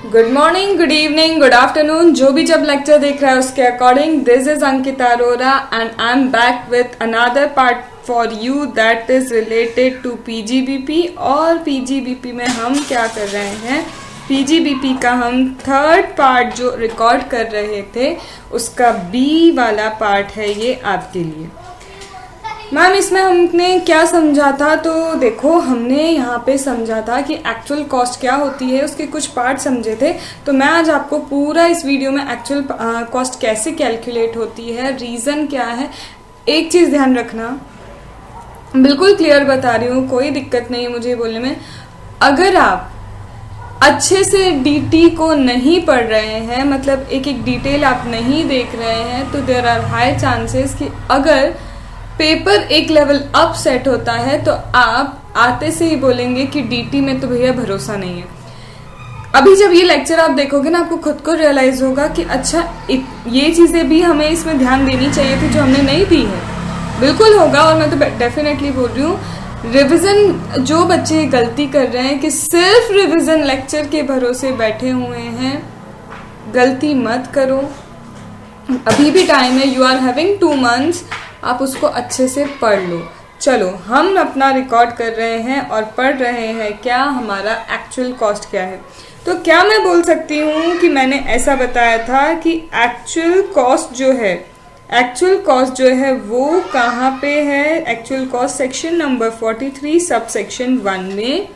Good morning, good evening, good afternoon, जो भी जब लेक्चर देख रहा है उसके according. This is Ankita Arora and I am back with another part for you that is related to PGBP. और पीजीबीपी में हम क्या कर रहे हैं, पीजीबीपी का हम थर्ड पार्ट जो रिकॉर्ड कर रहे थे उसका बी वाला पार्ट है ये आपके लिए। मैम इसमें हमने क्या समझा था, तो देखो हमने यहाँ पे समझा था कि एक्चुअल कॉस्ट क्या होती है, उसके कुछ पार्ट समझे थे। तो मैं आज आपको पूरा इस वीडियो में एक्चुअल कॉस्ट कैसे कैलकुलेट होती है, रीज़न क्या है, एक चीज़ ध्यान रखना, बिल्कुल क्लियर बता रही हूँ, कोई दिक्कत नहीं है मुझे बोलने में। अगर आप अच्छे से डीटी को नहीं पढ़ रहे हैं, मतलब एक एक डिटेल आप नहीं देख रहे हैं, तो देयर आर हाई चांसेस कि अगर पेपर एक लेवल अप सेट होता है तो आप आते से ही बोलेंगे कि डीटी में तो भैया भरोसा नहीं है। अभी जब ये लेक्चर आप देखोगे ना, आपको खुद को रियलाइज होगा कि अच्छा ये चीज़ें भी हमें इसमें ध्यान देनी चाहिए थी जो हमने नहीं दी है। बिल्कुल होगा, और मैं तो डेफिनेटली बोल रही हूँ। रिविज़न जो बच्चे गलती कर रहे हैं कि सिर्फ रिविज़न लेक्चर के भरोसे बैठे हुए हैं, गलती मत करो। अभी भी टाइम है, यू आर हैविंग 2 months, आप उसको अच्छे से पढ़ लो। चलो हम अपना रिकॉर्ड कर रहे हैं और पढ़ रहे हैं क्या हमारा एक्चुअल कॉस्ट क्या है। तो क्या मैं बोल सकती हूँ कि मैंने ऐसा बताया था कि एक्चुअल कॉस्ट जो है वो कहाँ पे है। Actual cost section number 43 sub section 1 में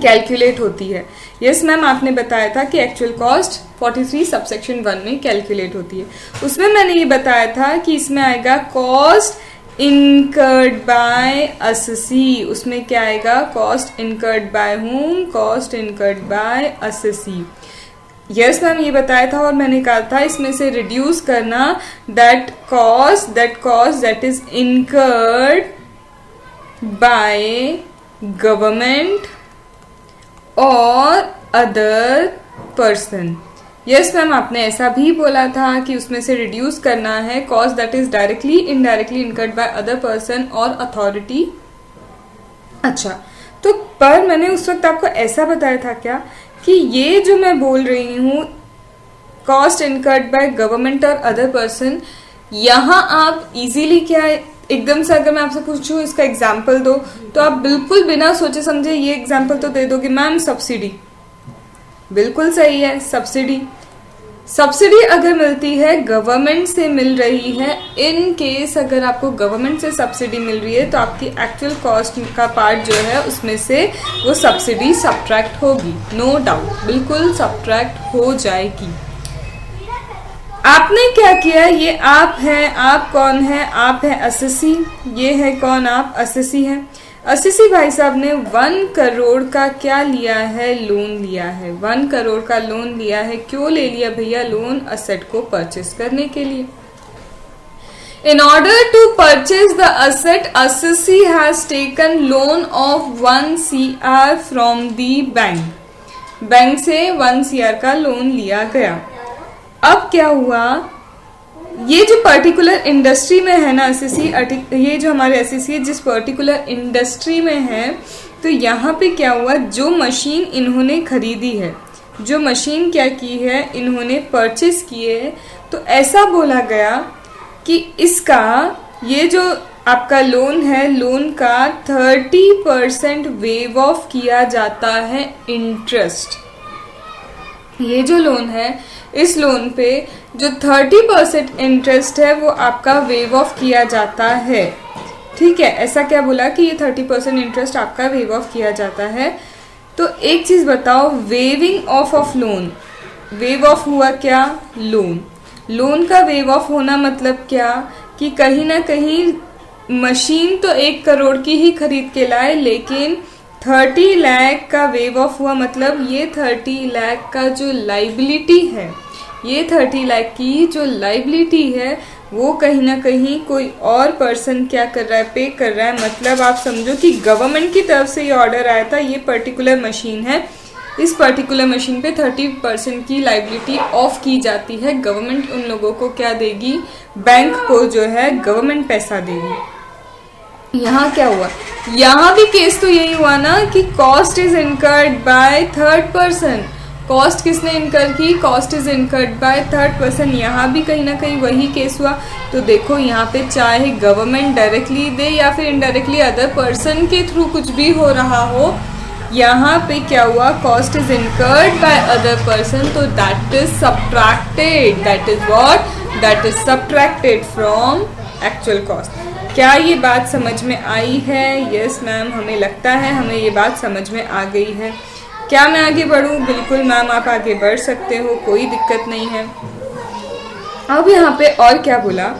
कैलकुलेट होती है। यस मैम, आपने बताया था कि एक्चुअल कॉस्ट 43 सबसेक्शन 1 में कैलकुलेट होती है। उसमें मैंने ये बताया था कि इसमें आएगा कॉस्ट इनकर्ड बाय असेसी। उसमें क्या आएगा, cost incurred by home, cost incurred by assessee. Yes ma'am, ये बताया था। और मैंने कहा था इसमें से रिड्यूस करना that cost that is incurred by government और अदर पर्सन। यस मैम, आपने ऐसा भी बोला था कि उसमें से रिड्यूस करना है cost that is directly indirectly incurred by other person और अथॉरिटी। अच्छा, तो पर मैंने उस वक्त आपको ऐसा बताया था क्या कि ये जो मैं बोल रही हूँ कॉस्ट इनकर्ड बाय गवर्नमेंट और अदर पर्सन, यहाँ आप इजीली क्या एकदम से अगर मैं आपसे पूछूं इसका एग्जाम्पल दो, तो आप बिल्कुल बिना सोचे समझे ये एग्जाम्पल तो दे दोगे, मैम सब्सिडी। बिल्कुल सही है, सब्सिडी अगर मिलती है गवर्नमेंट से मिल रही है, इन केस अगर आपको गवर्नमेंट से सब्सिडी मिल रही है तो आपकी एक्चुअल कॉस्ट का पार्ट जो है उसमें से वो सब्सिडी सब्ट्रैक्ट होगी, नो डाउट, बिल्कुल सब्ट्रैक्ट हो जाएगी। आपने क्या किया, ये आप हैं, आप कौन है, आप है असेसी, ये है कौन, आप असेसी हैं। असेसी भाई साहब ने 1 करोड़ का क्या लिया है, लोन लिया है। 1 करोड़ का लोन लिया है, क्यों ले लिया भैया लोन, असेट को परचेस करने के लिए। In order to purchase the asset, assessee has taken loan of 1 CR from the bank. Bank से 1 CR का लोन लिया गया। अब क्या हुआ, ये जो पर्टिकुलर इंडस्ट्री में है ना असेसी, ये जो हमारे असेसी जिस पर्टिकुलर इंडस्ट्री में है, तो यहाँ पे क्या हुआ, जो मशीन इन्होंने खरीदी है, जो मशीन क्या की है, इन्होंने परचेस की है, तो ऐसा बोला गया कि इसका ये जो आपका लोन है, लोन का 30% वेव ऑफ किया जाता है इंटरेस्ट। ये जो लोन है, इस लोन पे जो 30% इंटरेस्ट है वो आपका वेव ऑफ किया जाता है। ठीक है, ऐसा क्या बोला कि ये 30% इंटरेस्ट आपका वेव ऑफ किया जाता है। तो एक चीज बताओ, waiving of loan, waive off हुआ क्या, लोन का वेव ऑफ होना मतलब क्या कि कहीं ना कहीं मशीन तो 1 करोड़ की ही खरीद के लाए, लेकिन 30 लाख का वेव ऑफ हुआ, मतलब ये 30 लाख का जो लाइबिलिटी है, ये 30 लाख की जो लाइबिलिटी है वो कहीं ना कहीं कोई और पर्सन क्या कर रहा है, पे कर रहा है। मतलब आप समझो कि गवर्नमेंट की तरफ से ये ऑर्डर आया था, ये पर्टिकुलर मशीन है, इस पर्टिकुलर मशीन पे 30% की लाइबिलिटी ऑफ की जाती है। गवर्नमेंट उन लोगों को क्या देगी, बैंक को जो है गवर्नमेंट पैसा देगी। यहाँ क्या हुआ, यहाँ भी केस तो यही हुआ ना कि cost is incurred by third person, cost किसने इनकर की, cost is incurred by third person. यहाँ भी कहीं ना कहीं वही केस हुआ। तो देखो यहाँ पे चाहे गवर्नमेंट डायरेक्टली दे या फिर इनडायरेक्टली अदर पर्सन के थ्रू कुछ भी हो रहा हो, यहाँ पे क्या हुआ, cost is incurred by other person, तो that is subtracted, that is what, that is subtracted from actual cost. क्या ये बात समझ में आई है? यस मैम, हमें लगता है हमें ये बात समझ में आ गई है। क्या मैं आगे बढ़ूँ? बिल्कुल मैम, आप आगे बढ़ सकते हो, कोई दिक्कत नहीं है। अब यहाँ पे और क्या बोला,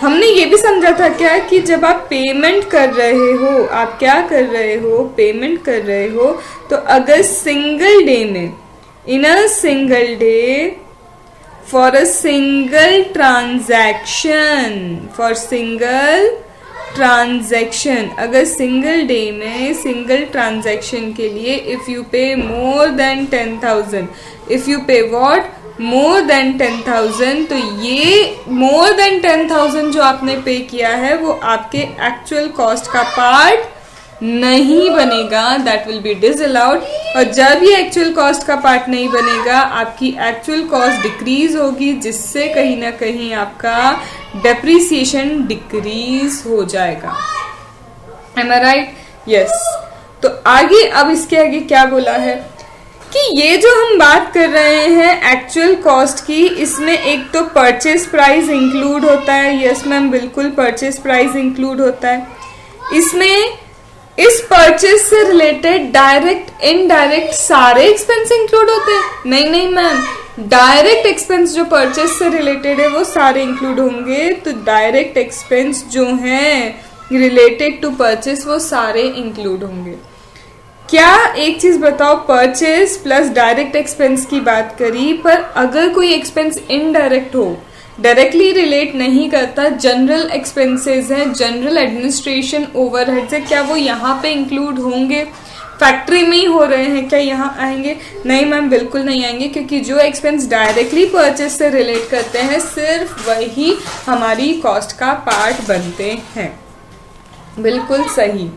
हमने ये भी समझा था क्या कि जब आप पेमेंट कर रहे हो, आप क्या कर रहे हो, पेमेंट कर रहे हो, तो अगर सिंगल डे में, in a single day, for a single transaction, for single transaction, अगर सिंगल डे में सिंगल ट्रांजैक्शन के लिए if you pay more than 10,000, if you pay what, more than 10,000, तो ये मोर देन 10,000 जो आपने पे किया है वो आपके एक्चुअल कॉस्ट का पार्ट नहीं बनेगा, दैट विल बी डिसअलाउड। और जब ये एक्चुअल कॉस्ट का पार्ट नहीं बनेगा, आपकी एक्चुअल कॉस्ट डिक्रीज होगी, जिससे कहीं ना कहीं आपका डेप्रिसिएशन डिक्रीज हो जाएगा। एम आई राइट? यस। तो आगे, अब इसके आगे क्या बोला है कि ये जो हम बात कर रहे हैं एक्चुअल कॉस्ट की, इसमें एक तो परचेज प्राइस इंक्लूड होता है। यस मैम, बिल्कुल परचेज प्राइस इंक्लूड होता है। इसमें इस परचेज से रिलेटेड डायरेक्ट इनडायरेक्ट सारे एक्सपेंस इंक्लूड होते हैं? नहीं नहीं मैम, डायरेक्ट एक्सपेंस जो परचेज से रिलेटेड है वो सारे इंक्लूड होंगे। तो डायरेक्ट एक्सपेंस जो हैं रिलेटेड टू परचेज वो सारे इंक्लूड होंगे। क्या एक चीज बताओ, परचेज प्लस डायरेक्ट एक्सपेंस की बात करी, पर अगर कोई एक्सपेंस इनडायरेक्ट हो, डायरेक्टली रिलेट नहीं करता, जनरल एक्सपेंसेस हैं, जनरल एडमिनिस्ट्रेशन ओवरहेड्स है, क्या वो यहाँ पे इंक्लूड होंगे? फैक्ट्री में ही हो रहे हैं, क्या यहाँ आएंगे? नहीं मैम, बिल्कुल नहीं आएंगे, क्योंकि जो एक्सपेंस डायरेक्टली परचेज से रिलेट करते हैं सिर्फ वही हमारी कॉस्ट का पार्ट बनते हैं। बिल्कुल सही।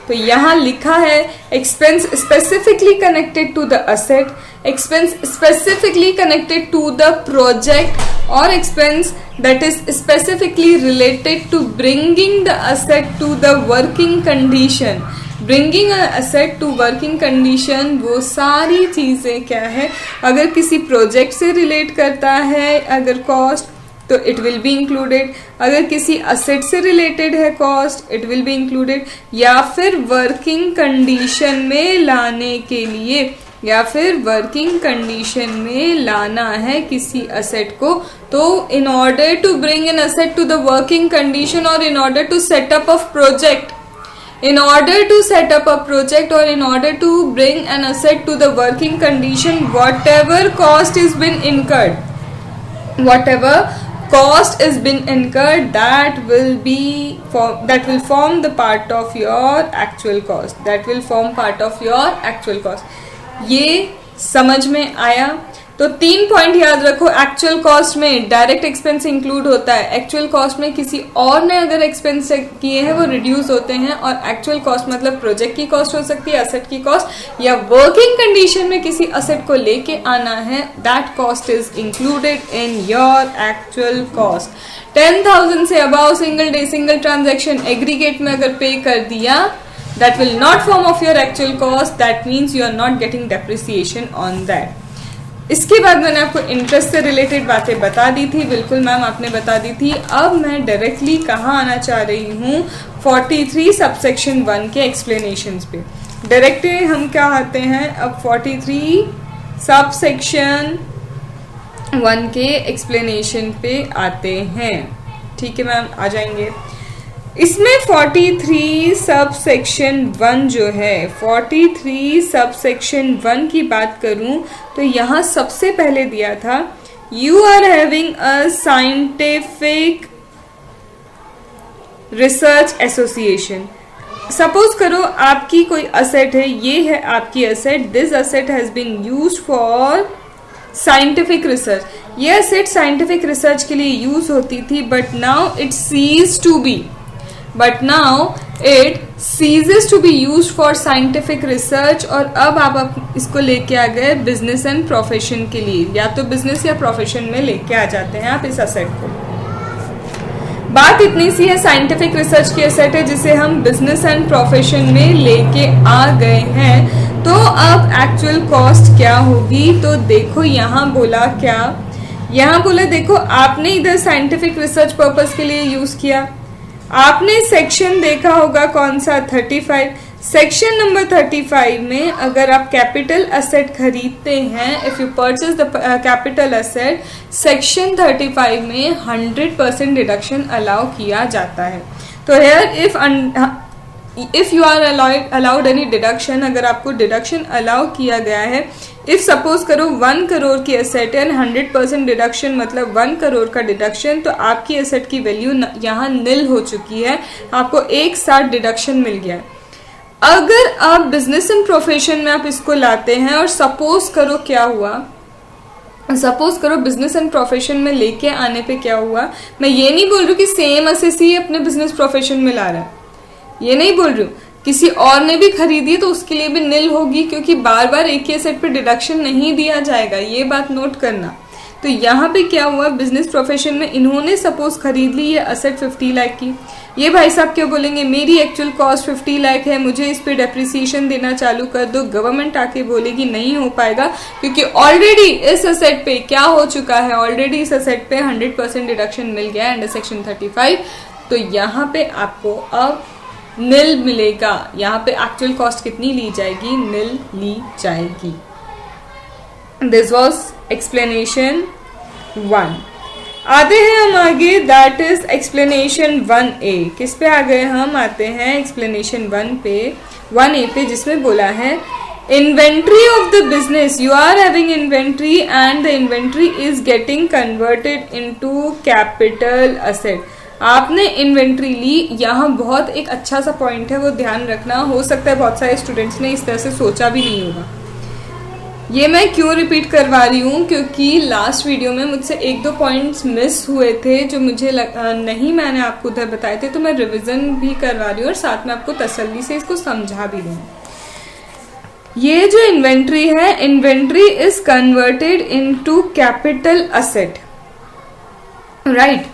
तो यहाँ लिखा है expense specifically connected to the asset, expense specifically connected to the project, और expense that is specifically related to bringing the asset to the working condition. Bringing asset to working condition, वो सारी चीजें क्या है, अगर किसी प्रोजेक्ट से relate करता है अगर कॉस्ट, तो इट विल बी इंक्लूडेड। अगर किसी असेट से रिलेटेड है cost, it will be included. या फिर वर्किंग कंडीशन में लाने के लिए, या फिर वर्किंग कंडीशन में लाना है किसी असेट को, तो in order to bring an asset to the working condition, और in order to set up a project, in order to set up a project, or in order to bring an asset to the working condition, whatever cost is been incurred, whatever cost is been incurred, that will form the part of your actual cost, that will form part of your actual cost। ये समझ में आया? तो 3 point याद रखो। Actual cost में direct expense include होता है, एक्चुअल कॉस्ट में किसी और ने अगर एक्सपेंस किए हैं वो रिड्यूस होते हैं, और एक्चुअल कॉस्ट मतलब प्रोजेक्ट की कॉस्ट हो सकती है, असेट की कॉस्ट, या वर्किंग कंडीशन में किसी असेट को लेके आना है, that cost is included in your actual cost. 10,000 से above single day single transaction aggregate में अगर पे कर दिया, that will not form of your actual cost, that means you are not getting depreciation on that। इसके बाद मैंने आपको इंटरेस्ट से रिलेटेड बातें बता दी थी, बिल्कुल मैम आपने बता दी थी। अब मैं डायरेक्टली कहाँ आना चाह रही हूँ, 43 सबसेक्शन 1 के एक्सप्लेनेशंस पे। डायरेक्टली हम क्या आते हैं, अब 43 सबसेक्शन 1 के एक्सप्लेनेशन पे आते हैं। ठीक है मैम, आ जाएंगे। इसमें 43 सब सेक्शन 1 जो है, 43 सब सेक्शन 1 की बात करूं तो यहाँ सबसे पहले दिया था, you are having a scientific research association. Suppose करो आपकी कोई असेट है, ये है आपकी asset, this asset has been used for scientific research. ये असेट साइंटिफिक रिसर्च के लिए यूज होती थी, but now it cease to be, but now it ceases to be use for scientific research. और अब आप इसको लेके आ गए बिजनेस एंड प्रोफेशन के लिए, या तो बिजनेस या प्रोफेशन में लेके आ जाते हैं आप इस असेट को। बात इतनी सी है, साइंटिफिक रिसर्च की एसेट है जिसे हम बिजनेस एंड प्रोफेशन में लेके आ गए हैं। तो अब एक्चुअल कॉस्ट क्या होगी, तो देखो यहाँ बोला क्या, यहाँ बोला देखो आपने इधर साइंटिफिक रिसर्च पर्पस के लिए यूज किया, आपने सेक्शन देखा होगा कौन सा 35, सेक्शन नंबर 35 में अगर आप कैपिटल असेट खरीदते हैं, if you purchase the capital asset, section 35 में 100% डिडक्शन अलाउ किया जाता है। तो here if you are allowed any deduction, अगर आपको डिडक्शन अलाउ किया गया है, इफ सपोज करो 1 करोड़ की एसेट है, 100% डिडक्शन मतलब 1 करोड़ का डिडक्शन, तो आपकी एसेट की वैल्यू यहाँ निल हो चुकी है, आपको एक साथ डिडक्शन मिल गया है। अगर आप बिजनेस एंड प्रोफेशन में आप इसको लाते हैं और सपोज करो क्या हुआ, सपोज करो बिजनेस एंड प्रोफेशन में लेके आने पे क्या हुआ, मैं ये नहीं बोल रही हूँ कि सेम एसेट ही अपने बिजनेस प्रोफेशन में ला रहा है, ये नहीं बोल रही हूँ, किसी और ने भी खरीदी तो उसके लिए भी निल होगी, क्योंकि बार बार एक ही एसेट पे डिडक्शन नहीं दिया जाएगा, ये बात नोट करना। तो यहाँ पे क्या हुआ, बिजनेस प्रोफेशन में इन्होंने सपोज खरीद ली ये असेट 50 लाख की, ये भाई साहब क्या बोलेंगे, मेरी एक्चुअल कॉस्ट 50 लाख है, मुझे इस पे डेप्रिसिएशन देना चालू कर दो। गवर्नमेंट आके बोलेगी नहीं हो पाएगा, क्योंकि ऑलरेडी इस असेट पे क्या हो चुका है, ऑलरेडी इस असेट पे 100% डिडक्शन मिल गया है अंडर सेक्शन 35। तो यहाँ पे आपको अब निल मिलेगा, यहाँ पे एक्चुअल कॉस्ट कितनी ली जाएगी, निल ली जाएगी। This was explanation 1। आते हैं हम आगे, दैट इज एक्सप्लेनेशन 1A। किस पे आ गए हम, आते हैं एक्सप्लेनेशन 1A पे, जिसमें बोला है inventory of the business, you are having inventory and the inventory is getting converted into capital asset. आपने इन्वेंट्री ली, यहाँ बहुत एक अच्छा सा पॉइंट है, वो ध्यान रखना, हो सकता है बहुत सारे स्टूडेंट्स ने इस तरह से सोचा भी नहीं होगा। ये मैं क्यों रिपीट करवा रही हूँ, क्योंकि लास्ट वीडियो में मुझसे 1-2 पॉइंट्स मिस हुए थे जो मुझे नहीं मैंने आपको उधर बताए थे, तो मैं रिवीजन भी करवा रही हूँ और साथ में आपको तसल्ली से इसको समझा भी दूँ। ये जो इन्वेंट्री है, inventory is converted into capital asset, right.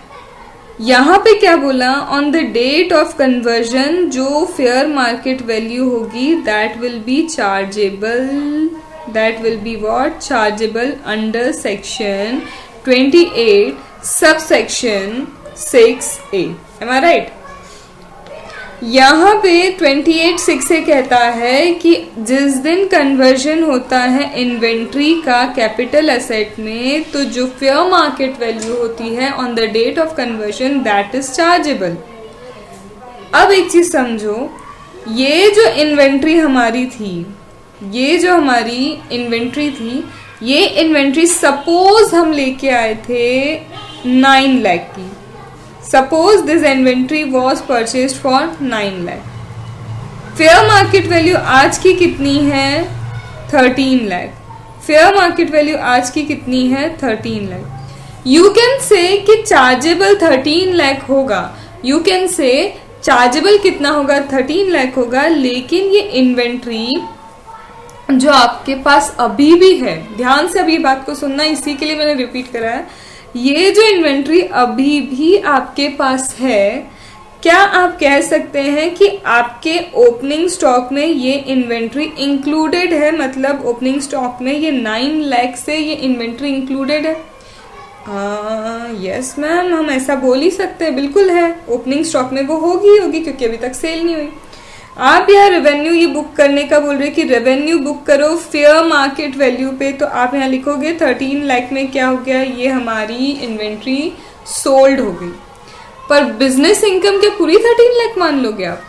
यहाँ पे क्या बोला, on the date of conversion जो फेयर मार्केट वैल्यू होगी that will be chargeable, that will be what, chargeable under section 28 sub section 6A। M I right. यहाँ पे 28(6) कहता है कि जिस दिन कन्वर्जन होता है इन्वेंट्री का कैपिटल एसेट में, तो जो फेयर मार्केट वैल्यू होती है on the date of conversion that is chargeable. अब एक चीज समझो, ये जो इन्वेंट्री हमारी थी, ये जो हमारी इन्वेंट्री थी, ये इन्वेंट्री सपोज हम लेके आए थे 9 लाख की, suppose this inventory was purchase for 9 lakh. Fair market value आज की कितनी है, 13 लाख। फेयर मार्केट वैल्यू आज की कितनी है, 13 लाख। यू कैन से कि चार्जेबल 13 लाख होगा, यू कैन से चार्जेबल कितना होगा, 13 लाख होगा, लेकिन ये इन्वेंट्री जो आपके पास अभी भी है, ध्यान से अभी बात को सुनना, इसी के लिए मैंने रिपीट करा है, ये जो इन्वेंट्री अभी भी आपके पास है, क्या आप कह सकते हैं कि आपके ओपनिंग स्टॉक में ये इन्वेंट्री इंक्लूडेड है, मतलब ओपनिंग स्टॉक में ये 9 लाख से ये इन्वेंट्री इंक्लूडेड है? यस मैम, हम ऐसा बोल ही सकते हैं, बिल्कुल है, ओपनिंग स्टॉक में वो होगी क्योंकि अभी तक सेल नहीं हुई। आप यहाँ रेवेन्यू ये बुक करने का बोल रहे हैं कि रेवेन्यू बुक करो फेयर मार्केट वैल्यू पे, तो आप यहाँ लिखोगे 13 लाख में क्या हो गया, ये हमारी इन्वेंट्री सोल्ड हो गई। पर बिजनेस इनकम क्या पूरी 13 लाख मान लोगे आप?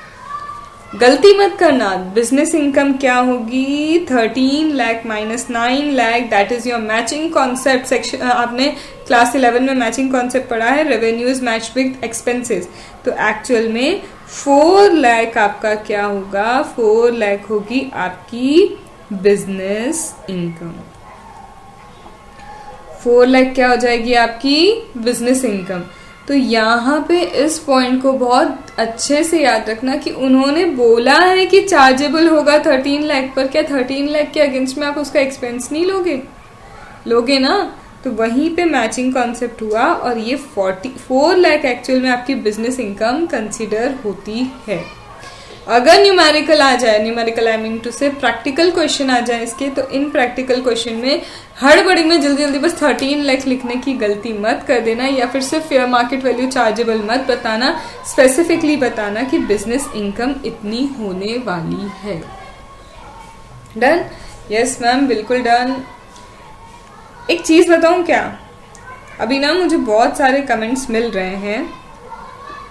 गलती मत करना। बिजनेस इनकम क्या होगी, 13 lakh minus 9 lakh, that is your matching concept section. आपने क्लास 11 में मैचिंग कॉन्सेप्ट पढ़ा है, revenue is match with expenses. तो एक्चुअल में 4 लाख आपका क्या होगा, 4 लाख होगी आपकी बिजनेस इनकम। 4 लाख क्या हो जाएगी आपकी बिजनेस इनकम। तो यहाँ पे इस पॉइंट को बहुत अच्छे से याद रखना कि उन्होंने बोला है कि चार्जेबल होगा 13 लाख, पर क्या 13 लाख के अगेंस्ट में आप उसका एक्सपेंस नहीं लोगे ना। तो वहीं पे मैचिंग कॉन्सेप्ट हुआ और ये 44 लाख एक्चुअल में आपकी बिजनेस इनकम कंसीडर होती है। अगर न्यूमेरिकल आ जाए, न्यूमेरिकल आई मीन टू से प्रैक्टिकल क्वेश्चन आ जाए इसके, तो इन प्रैक्टिकल क्वेश्चन में हड़बड़ी में जल्दी जल्दी बस 13 लाख लिखने की गलती मत कर देना, या फिर सिर्फ फेयर मार्केट वैल्यू चार्जेबल मत बताना, स्पेसिफिकली बताना कि बिजनेस इनकम इतनी होने वाली है। डन? यस मैम, बिल्कुल डन। एक चीज बताऊं क्या, अभी ना मुझे बहुत सारे कमेंट्स मिल रहे हैं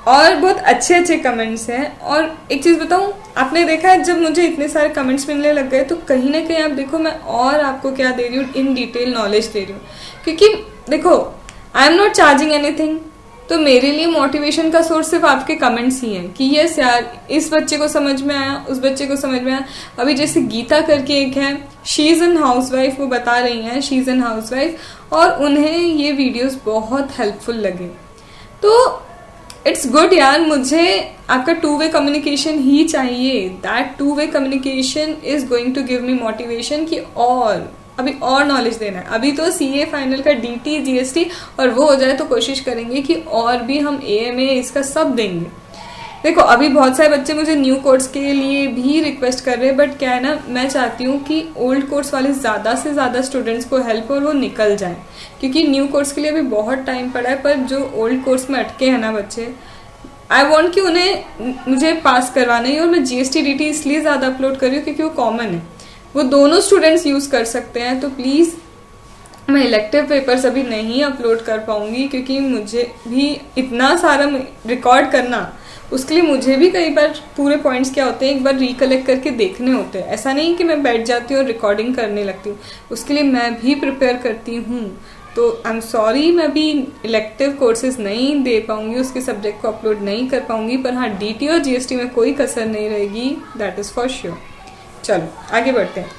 और बहुत अच्छे अच्छे कमेंट्स हैं। और एक चीज़ बताऊं, आपने देखा है जब मुझे इतने सारे कमेंट्स मिलने लग गए तो कहीं ना कहीं आप देखो मैं और आपको क्या दे रही हूँ, इन डिटेल नॉलेज दे रही हूँ। क्योंकि देखो I am not charging anything, तो मेरे लिए मोटिवेशन का सोर्स सिर्फ आपके कमेंट्स ही हैं कि यस यार इस बच्चे को समझ में आया, उस बच्चे को समझ में आया। अभी जैसे गीता करके एक है, शी इज़ एन हाउसवाइफ, वो बता रही हैं शी इज़ एन हाउसवाइफ और उन्हें ये वीडियोस बहुत हेल्पफुल लगे। तो इट्स गुड यार, मुझे आपका टू वे कम्युनिकेशन ही चाहिए। That two way communication is going to give me motivation कि और अभी और नॉलेज देना है। अभी तो सीए फाइनल का डीटी जीएसटी और वो हो जाए तो कोशिश करेंगे कि और भी हम एएमए इसका सब देंगे। देखो अभी बहुत सारे बच्चे मुझे न्यू कोर्स के लिए भी रिक्वेस्ट कर रहे हैं, बट क्या है ना, मैं चाहती हूँ कि ओल्ड कोर्स वाले ज़्यादा से ज़्यादा स्टूडेंट्स को हेल्प और वो निकल जाएं, क्योंकि न्यू कोर्स के लिए अभी बहुत टाइम पड़ा है। पर जो ओल्ड कोर्स में अटके हैं ना बच्चे, आई वॉन्ट कि उन्हें मुझे पास करवाना ही। और मैं जीएसटी डीटी इसलिए ज़्यादा अपलोड कर रही हूँ क्योंकि वो कॉमन है, वो दोनों स्टूडेंट्स यूज़ कर सकते हैं। तो प्लीज़, मैं इलेक्टिव पेपर्स अभी नहीं अपलोड कर पाऊंगी क्योंकि मुझे भी इतना सारा रिकॉर्ड करना, उसके लिए मुझे भी कई बार पूरे पॉइंट्स क्या होते हैं एक बार रिकलेक्ट करके देखने होते हैं। ऐसा नहीं कि मैं बैठ जाती हूँ और रिकॉर्डिंग करने लगती हूँ, उसके लिए मैं भी प्रिपेयर करती हूँ। तो आई एम सॉरी, मैं भी इलेक्टिव कोर्सेज नहीं दे पाऊंगी, उसके सब्जेक्ट को अपलोड नहीं कर पाऊंगी। पर हाँ, डीटी और जीएसटी में कोई कसर नहीं रहेगी, दैट इज़ फॉर श्योर। चलो आगे बढ़ते हैं।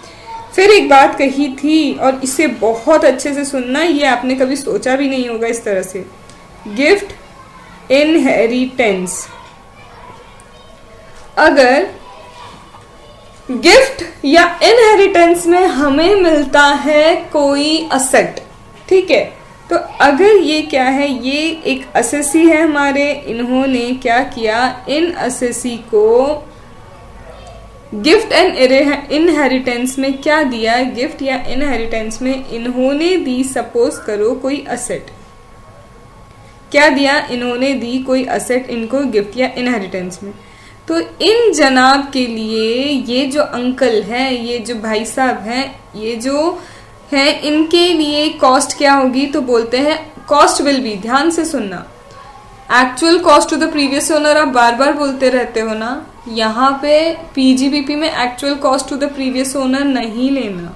फिर एक बात कही थी और इसे बहुत अच्छे से सुनना, ये आपने कभी सोचा भी नहीं होगा इस तरह से, गिफ्ट इनहेरिटेंस। अगर गिफ्ट या इनहेरिटेंस में हमें मिलता है कोई असेट, ठीक है, तो अगर ये क्या है, ये एक असेसी है हमारे, इन्होंने क्या किया, इन असेसी को गिफ्ट एंड इनहेरिटेंस में क्या दिया, गिफ्ट या इनहेरिटेंस में इन्होंने दी, सपोज करो कोई असेट, क्या दिया, इन्होंने दी कोई असेट इनको गिफ्ट या इनहेरिटेंस में। तो इन जनाब के लिए, ये जो अंकल हैं, ये जो भाई साहब हैं, ये जो हैं, इनके लिए कॉस्ट क्या होगी, तो बोलते हैं कॉस्ट विल बी, ध्यान से सुनना, actual cost to the previous owner. आप बार बार बोलते रहते हो ना, यहाँ पे पीजीबीपी में actual cost to the previous owner नहीं लेना।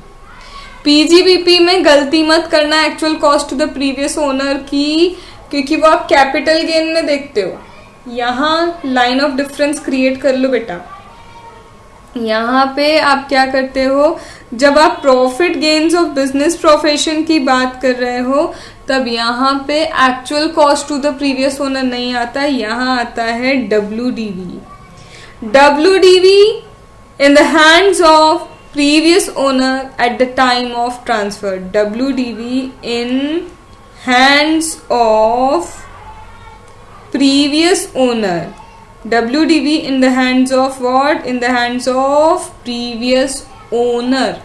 पीजीबीपी में गलती मत करना actual cost to the previous owner की, क्योंकि वो आप कैपिटल गेन में देखते हो। यहाँ लाइन ऑफ डिफरेंस क्रिएट कर लो बेटा। यहाँ पे आप क्या करते हो, जब आप profit gains of business profession की बात कर रहे हो, तब यहाँ पे actual cost to the previous owner नहीं आता, यहाँ आता है WDV। WDV in the hands of previous owner at the time of transfer. WDV in hands of previous owner. WDV in the hands of what? In the hands of previous owner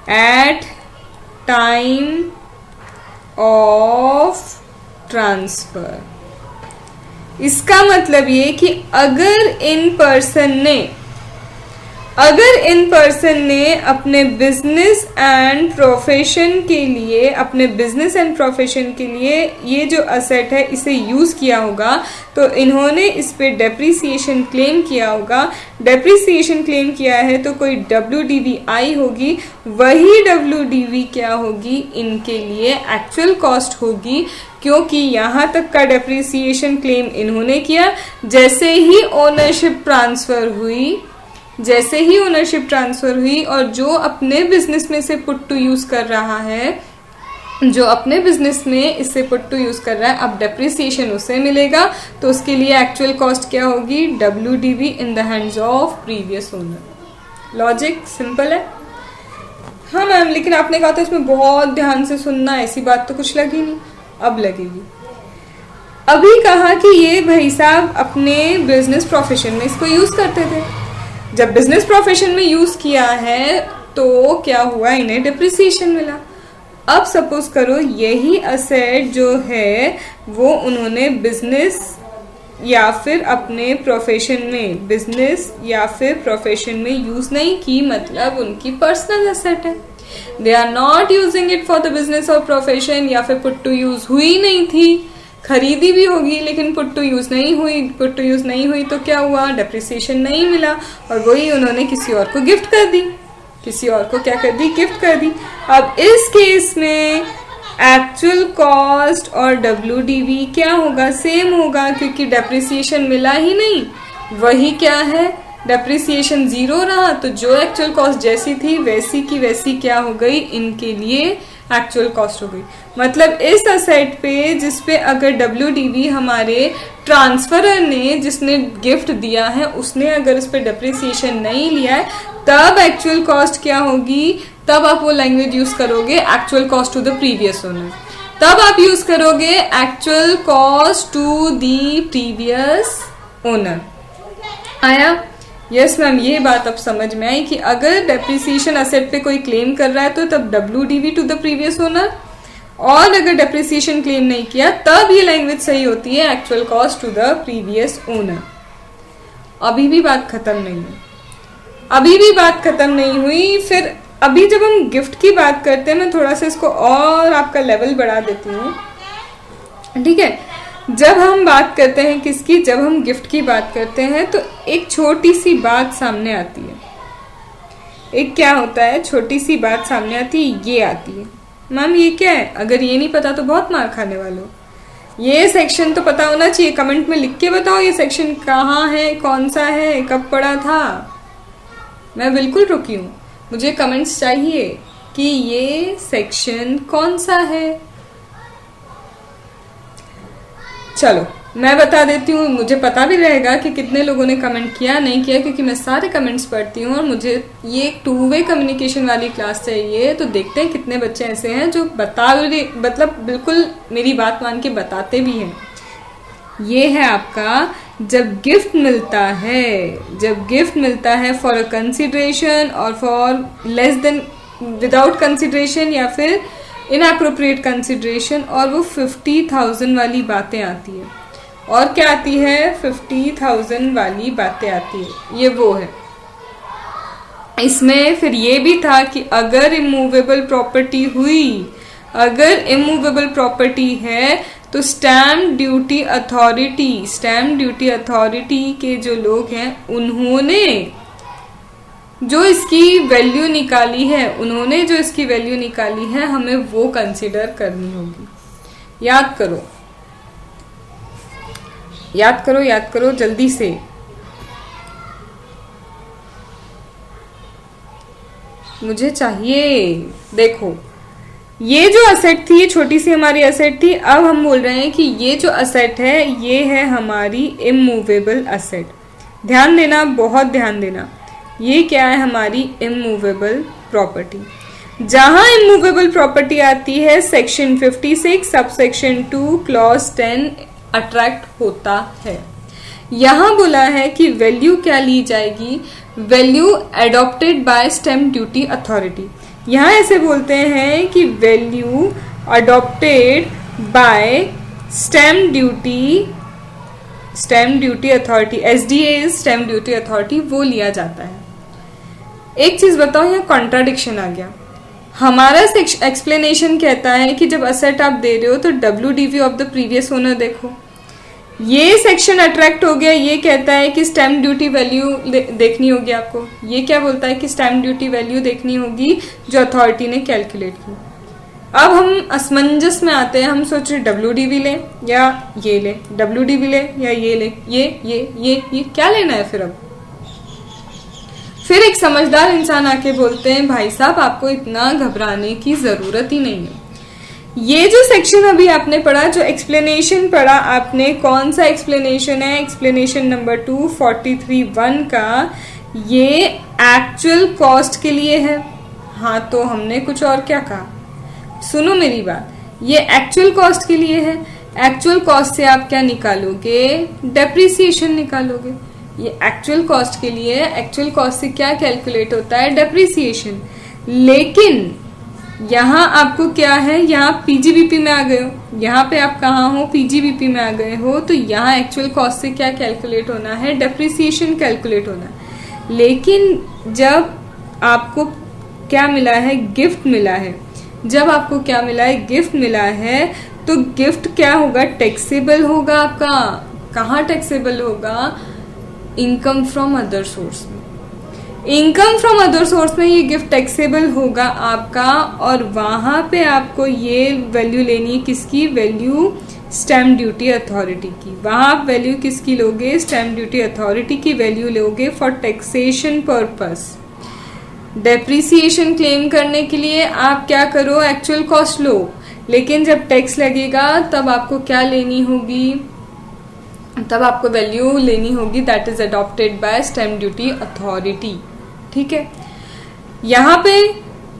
at time of transfer. इसका मतलब ये कि अगर in person ने अपने business and profession के लिए, अपने बिजनेस एंड प्रोफेशन के लिए ये जो असेट है इसे यूज किया होगा, तो इन्होंने इस पे डेप्रिसिएशन क्लेम किया होगा। डेप्रिसिएशन क्लेम किया है तो कोई WDV आई होगी, वही WDV क्या होगी, इनके लिए एक्चुअल कॉस्ट होगी, क्योंकि यहाँ तक का डेप्रिसिएशन क्लेम इन्होंने किया। जैसे ही ओनरशिप ट्रांसफर हुई और जो अपने बिजनेस में से पुट टू यूज कर रहा है, जो अपने बिजनेस में इससे पुट टू यूज कर रहा है, अब डेप्रिसिएशन उसे मिलेगा, तो उसके लिए एक्चुअल कॉस्ट क्या होगी, WDV in the hands of previous owner. Logic simple है। हाँ मैम, लेकिन आपने कहा था इसमें बहुत ध्यान से सुनना, ऐसी बात तो कुछ लगी नहीं, अब लगेगी। अभी कहा कि ये भाई साहब अपने बिजनेस प्रोफेशन में इसको यूज करते थे, जब बिजनेस प्रोफेशन में यूज किया है तो क्या हुआ, इन्हें डिप्रिसिएशन मिला। अब सपोज करो यही असेट जो है वो उन्होंने बिजनेस या फिर अपने प्रोफेशन में, बिजनेस या फिर प्रोफेशन में यूज नहीं की, मतलब उनकी पर्सनल एसेट है, they are not using it for the business और प्रोफेशन, या फिर पुट टू यूज हुई नहीं थी, खरीदी भी होगी लेकिन पुट टू यूज नहीं हुई, पुट टू यूज नहीं हुई तो क्या हुआ, डेप्रिसिएशन नहीं मिला, और वही उन्होंने किसी और को गिफ्ट कर दी, किसी और को क्या कर दी, गिफ्ट कर दी। अब इस केस में एक्चुअल कॉस्ट और WDV क्या होगा, सेम होगा, क्योंकि डेप्रिसिएशन मिला ही नहीं, वही क्या है, डेप्रिसिएशन 0 रहा, तो जो एक्चुअल कॉस्ट जैसी थी वैसी की वैसी क्या हो गई, इनके लिए एक्चुअल कॉस्ट हो गई। मतलब इस असेट पे जिसपे अगर WDV हमारे ट्रांसफरर ने, जिसने गिफ्ट दिया है, उसने अगर इस पे डेप्रिसिएशन नहीं लिया है, तब एक्चुअल कॉस्ट क्या होगी, तब आप वो लैंग्वेज यूज करोगे actual cost to the previous owner, तब आप यूज करोगे actual cost to the previous owner. आया? यस मैम, ये बात अब समझ में आई कि अगर डेप्रिसिएशन असेट पे कोई क्लेम कर रहा है तो तब WDV to the previous owner, और अगर डेप्रिसिएशन क्लेम नहीं किया तब ये लैंग्वेज सही होती है actual cost to the previous owner. अभी भी बात खत्म नहीं है, अभी भी बात खत्म नहीं हुई। फिर अभी जब हम गिफ्ट की बात करते हैं, मैं थोड़ा सा इसको और आपका लेवल बढ़ा देती हूँ, ठीक है। जब हम बात करते हैं किसकी, जब हम गिफ्ट की बात करते हैं तो एक छोटी सी बात सामने आती है, एक क्या होता है, छोटी सी बात सामने आती है, ये आती है, मैम ये क्या है, अगर ये नहीं पता तो बहुत मार खाने वाले हो, ये सेक्शन तो पता होना चाहिए, कमेंट में लिख के बताओ ये सेक्शन कहाँ है, कौन सा है, कब पढ़ा था। मैं बिल्कुल रुकी हूँ, मुझे कमेंट्स चाहिए कि ये सेक्शन कौन सा है। चलो मैं बता देती हूँ, मुझे पता भी रहेगा कि कितने लोगों ने कमेंट किया नहीं किया, क्योंकि मैं सारे कमेंट्स पढ़ती हूँ और मुझे ये एक 2 वे कम्युनिकेशन वाली क्लास चाहिए। तो देखते हैं कितने बच्चे ऐसे हैं जो मतलब बिल्कुल मेरी बात मान के बताते भी हैं। ये है आपका जब गिफ्ट मिलता है, जब गिफ्ट मिलता है फॉर अ कंसिडरेशन और for less than without consideration या फिर इनअप्रोप्रिएट कंसिडरेशन, और वो 50,000 वाली बातें आती है। और क्या आती है, 50,000 वाली बातें आती है, ये वो है। इसमें फिर ये भी था कि अगर इमूवेबल प्रॉपर्टी हुई, अगर इमूवेबल प्रॉपर्टी है तो स्टैम्प ड्यूटी अथॉरिटी के जो लोग हैं उन्होंने जो इसकी वैल्यू निकाली है, हमें वो कंसीडर करनी होगी। याद करो जल्दी से। मुझे चाहिए, देखो ये जो असेट थी, ये छोटी सी हमारी असेट थी, अब हम बोल रहे हैं कि ये जो असेट है ये है हमारी इमूवेबल असेट। ध्यान देना, बहुत ध्यान देना, ये क्या है, हमारी इमूवेबल प्रॉपर्टी। जहां इमूवेबल प्रॉपर्टी आती है सेक्शन 56 सबसेक्शन 2 क्लॉज 10 अट्रैक्ट होता है। यहां बोला है कि वैल्यू क्या ली जाएगी, value adopted by stamp duty authority. यहां ऐसे बोलते हैं कि value adopted by stamp duty authority, SDA stamp duty authority, वो लिया जाता है। एक चीज बताओ, यहाँ कॉन्ट्राडिक्शन आ गया। हमारा एक्सप्लेनेशन कहता है कि जब असेट आप दे रहे हो तो WDV of the previous owner देखो, ये सेक्शन अट्रैक्ट हो गया, ये कहता है कि स्टैम्प ड्यूटी वैल्यू देखनी होगी आपको। ये क्या बोलता है कि स्टैम्प ड्यूटी वैल्यू देखनी होगी जो अथॉरिटी ने कैलकुलेट की। अब हम असमंजस में आते हैं, हम सोच रहे WDV ले या ये ले, WDV ले या ये ले, ये क्या लेना है फिर। अब फिर एक समझदार इंसान आके बोलते हैं भाई साहब आपको इतना घबराने की जरूरत ही नहीं है, ये जो सेक्शन अभी आपने पढ़ा, जो एक्सप्लेनेशन पढ़ा आपने, कौन सा एक्सप्लेनेशन है? एक्सप्लेनेशन नंबर 243(1) का, ये एक्चुअल कॉस्ट के लिए है। हाँ, तो हमने कुछ और क्या कहा? सुनो मेरी बात, ये एक्चुअल कॉस्ट के लिए है। एक्चुअल कॉस्ट से आप क्या निकालोगे? डेप्रिसिएशन निकालोगे। ये एक्चुअल कॉस्ट के लिए, एक्चुअल कॉस्ट से क्या कैलकुलेट होता है? डेप्रिसिएशन। लेकिन यहाँ आपको क्या है? यहाँ पीजीबीपी में आ गए हो, यहाँ पे आप कहाँ हो? पीजीबीपी में आ गए हो, तो यहाँ एक्चुअल कॉस्ट से क्या कैलकुलेट होना है? डेप्रिसिएशन कैलकुलेट होना है। लेकिन जब आपको क्या मिला है? गिफ्ट मिला है। जब आपको क्या मिला है? गिफ्ट मिला है, तो गिफ्ट क्या होगा? टैक्सेबल होगा आपका। कहाँ टैक्सेबल होगा? इनकम फ्रॉम अदर सोर्स में। इनकम फ्रॉम अदर सोर्स में ये गिफ्ट टैक्सेबल होगा आपका, और वहां पे आपको ये वैल्यू लेनी है। किसकी वैल्यू? स्टैम्प ड्यूटी अथॉरिटी की। वहां आप वैल्यू किसकी लोगे? स्टैम्प ड्यूटी अथॉरिटी की वैल्यू लोगे for taxation purpose. Depreciation claim करने के लिए आप क्या करो? एक्चुअल कॉस्ट लो, लेकिन जब टैक्स लगेगा तब आपको क्या लेनी होगी? तब आपको वैल्यू लेनी होगी that is adopted by stamp duty authority. ठीक है, यहाँ पे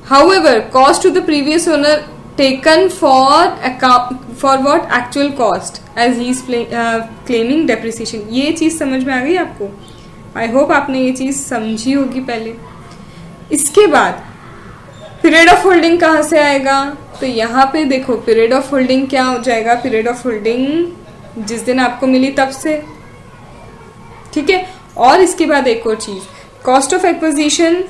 however cost to the previous owner taken for what? Actual cost as he is claiming depreciation. ये चीज समझ में आ गई आपको? आई होप आपने ये चीज समझी होगी पहले। इसके बाद पीरियड ऑफ होल्डिंग कहाँ से आएगा? तो यहाँ पे देखो, पीरियड ऑफ होल्डिंग क्या हो जाएगा? पीरियड ऑफ होल्डिंग जिस दिन आपको मिली तब से। ठीक है, और इसके बाद एक और चीज, कॉस्ट ऑफ एक्विजिशन।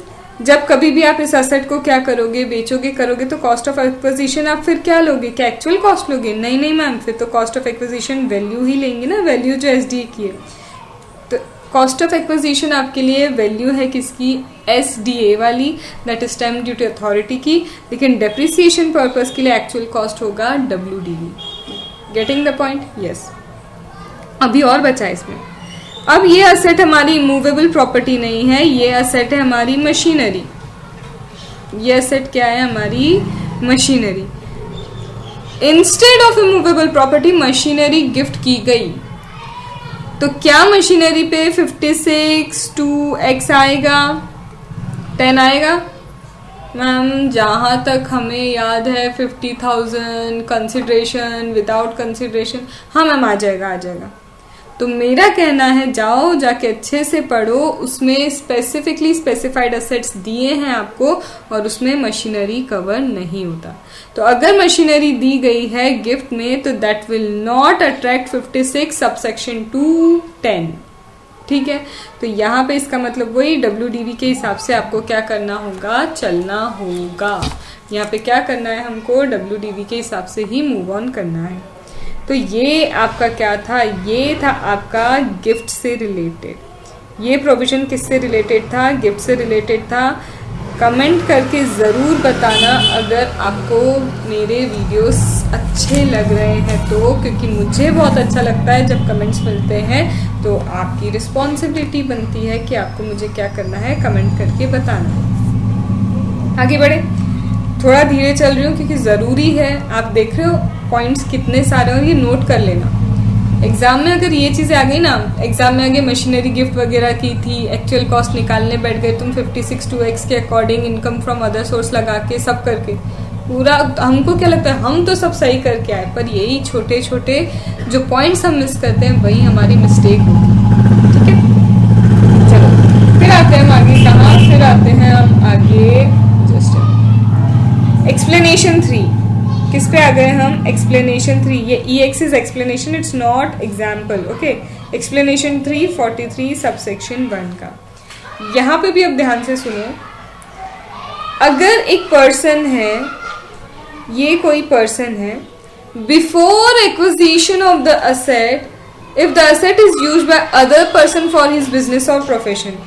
जब कभी भी आप इस एसेट को क्या करोगे? बेचोगे करोगे, तो कॉस्ट ऑफ एक्विजिशन आप फिर क्या लोगे? क्या एक्चुअल कॉस्ट लोगे? नहीं नहीं मैम, फिर तो कॉस्ट ऑफ एक्विजिशन वैल्यू ही लेंगे ना, वैल्यू जो एसडीए की है। तो कॉस्ट ऑफ एक्विजिशन आपके लिए वैल्यू है किसकी? एसडीए वाली, that is stamp duty authority की। लेकिन डेप्रिसिएशन पर्पस के लिए एक्चुअल कॉस्ट होगा WDV. Getting the point? Yes. अभी और बचा इसमें। अब ये असेट हमारी इमूवेबल प्रॉपर्टी नहीं है, ये असेट है हमारी मशीनरी। ये असेट क्या है? हमारी machinery. Instead of immovable property machinery gift की गई, तो क्या मशीनरी पे 56 2x आएगा? 10 आएगा? मैम जहाँ तक हमें याद है 50,000 कंसिडरेशन, विदाउट कंसिडरेशन। हाँ मैम, आ जाएगा आ जाएगा। तो मेरा कहना है जाओ जाके अच्छे से पढ़ो, उसमें स्पेसिफिकली स्पेसिफाइड असेट्स दिए हैं आपको, और उसमें मशीनरी कवर नहीं होता। तो अगर मशीनरी दी गई है गिफ्ट में, तो that will not attract 56 subsection 2 10। ठीक है, तो यहाँ पे इसका मतलब वही डब्ल्यूडीवी के हिसाब से आपको क्या करना होगा? चलना होगा। यहाँ पे क्या करना है हमको? डब्ल्यूडीवी के हिसाब से ही मूव ऑन करना है। तो ये आपका क्या था? ये था आपका गिफ्ट से रिलेटेड। ये प्रोविजन किससे रिलेटेड था? गिफ्ट से रिलेटेड था। कमेंट करके ज़रूर बताना अगर आपको मेरे वीडियोस अच्छे लग रहे हैं तो, क्योंकि मुझे बहुत अच्छा लगता है जब कमेंट्स मिलते हैं। तो आपकी रिस्पॉन्सिबिलिटी बनती है कि आपको मुझे क्या करना है, कमेंट करके बताना। आगे बढ़े, थोड़ा धीरे चल रही हूँ क्योंकि ज़रूरी है। आप देख रहे हो पॉइंट्स कितने सारे, और ये नोट कर लेना। एग्जाम में अगर ये चीज़ें आ गई ना, एग्जाम में आगे मशीनरी गिफ्ट वगैरह की थी, एक्चुअल कॉस्ट निकालने बैठ गए तुम 56 2x के according, income from other source लगा के सब करके पूरा, हमको क्या लगता है हम तो सब सही करके आए, पर यही छोटे छोटे जो पॉइंट्स हम मिस करते हैं वही हमारी मिस्टेक होती है। ठीक है, चलो फिर आते हैं हम आगे। कहाँ फिर आते हैं हम आगे? Just explanation 3। किस पे आ गए हम? एक्सप्लेनेशन 3। ये EX is explanation, it's not example. Okay, explanation 3 43 subsection 1 का। यहाँ पे भी अब ध्यान से सुनो। अगर एक पर्सन है, ये कोई पर्सन है, before acquisition of the asset, if the asset is used by other person for his business और प्रोफेशन।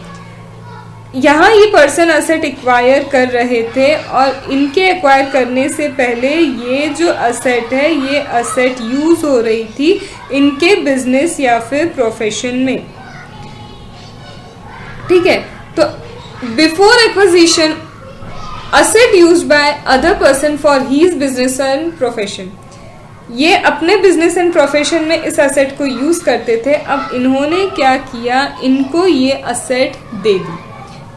यहाँ ये पर्सन असेट एक्वायर कर रहे थे, और इनके एक्वायर करने से पहले ये जो असेट है, ये असेट यूज हो रही थी इनके बिजनेस या फिर प्रोफेशन में। ठीक है, तो before acquisition asset used by other person for his business and profession. ये अपने बिजनेस एंड प्रोफेशन में इस असेट को यूज करते थे। अब इन्होंने क्या किया, इनको ये असेट दे दी,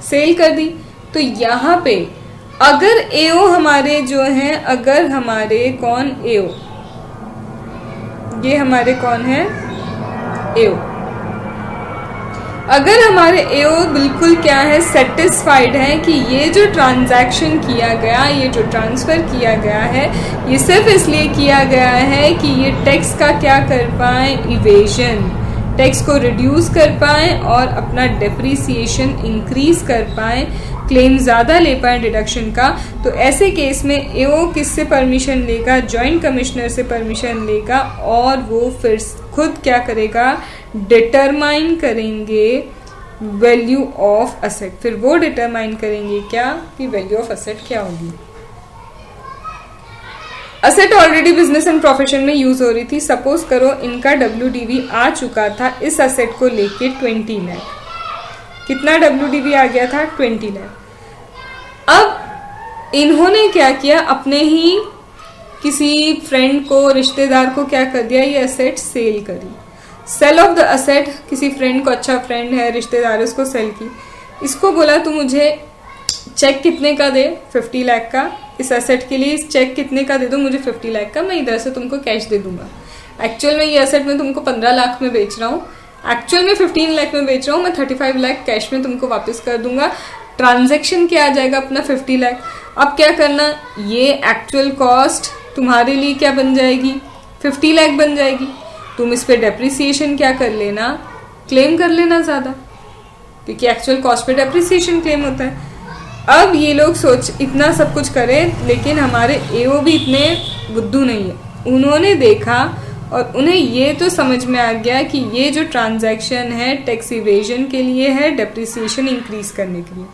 सेल कर दी। तो यहाँ पे अगर एओ हमारे जो हैं, अगर हमारे कौन एओ, ये हमारे कौन है एओ, अगर हमारे एओ बिल्कुल क्या है सेटिस्फाइड है कि ये जो ट्रांजैक्शन किया गया, ये जो ट्रांसफ़र किया गया है, ये सिर्फ इसलिए किया गया है कि ये टैक्स का क्या कर पाए, इवेजन, टैक्स को रिड्यूस कर पाएँ और अपना डेप्रिसिएशन इंक्रीज कर पाएँ, क्लेम ज़्यादा ले पाए डिडक्शन का। तो ऐसे केस में एओ किससे परमिशन लेगा, जॉइंट कमिश्नर से परमिशन लेगा और वो फिर खुद क्या करेगा, डिटरमाइन करेंगे वैल्यू ऑफ असेट। फिर वो डिटरमाइन करेंगे क्या कि वैल्यू ऑफ असेट क्या होगी। Asset already business and profession में यूज हो रही थी। सपोज करो इनका WDV आ चुका था इस असेट को लेके 20 लाख। कितना WDV आ गया था, 20 लाख। अब इन्होंने क्या किया, अपने ही किसी फ्रेंड को, रिश्तेदार को क्या कर दिया, ये असेट सेल करी। सेल ऑफ द असेट, किसी फ्रेंड को, अच्छा फ्रेंड है, रिश्तेदार, उसको सेल की। इसको बोला तू मुझे चेक कितने का दे, 50 लाख का, इस असेट के लिए चेक कितने का दे दो मुझे, 50 लाख का, मैं इधर से तुमको कैश दे दूंगा। एक्चुअल में ये असेट मैं तुमको 15 लाख में बेच रहा हूँ, एक्चुअल में 15 लाख में बेच रहा हूँ, मैं 35 लाख कैश में तुमको वापस कर दूंगा। ट्रांजैक्शन क्या आ जाएगा अपना 50 लाख। अब क्या करना, ये एक्चुअल कॉस्ट तुम्हारे लिए क्या बन जाएगी, 50 लाख बन जाएगी। तुम इस पे डेप्रिसिएशन क्या कर लेना, क्लेम कर लेना ज़्यादा, क्योंकि एक्चुअल कॉस्ट पे डेप्रिसिएशन क्लेम होता है। अब ये लोग सोच इतना सब कुछ करें, लेकिन हमारे एओ भी इतने बुद्धू नहीं है। उन्होंने देखा और उन्हें ये तो समझ में आ गया कि ये जो ट्रांजैक्शन है टैक्स इवेजन के लिए है, डेप्रिसिएशन इंक्रीज करने के लिए।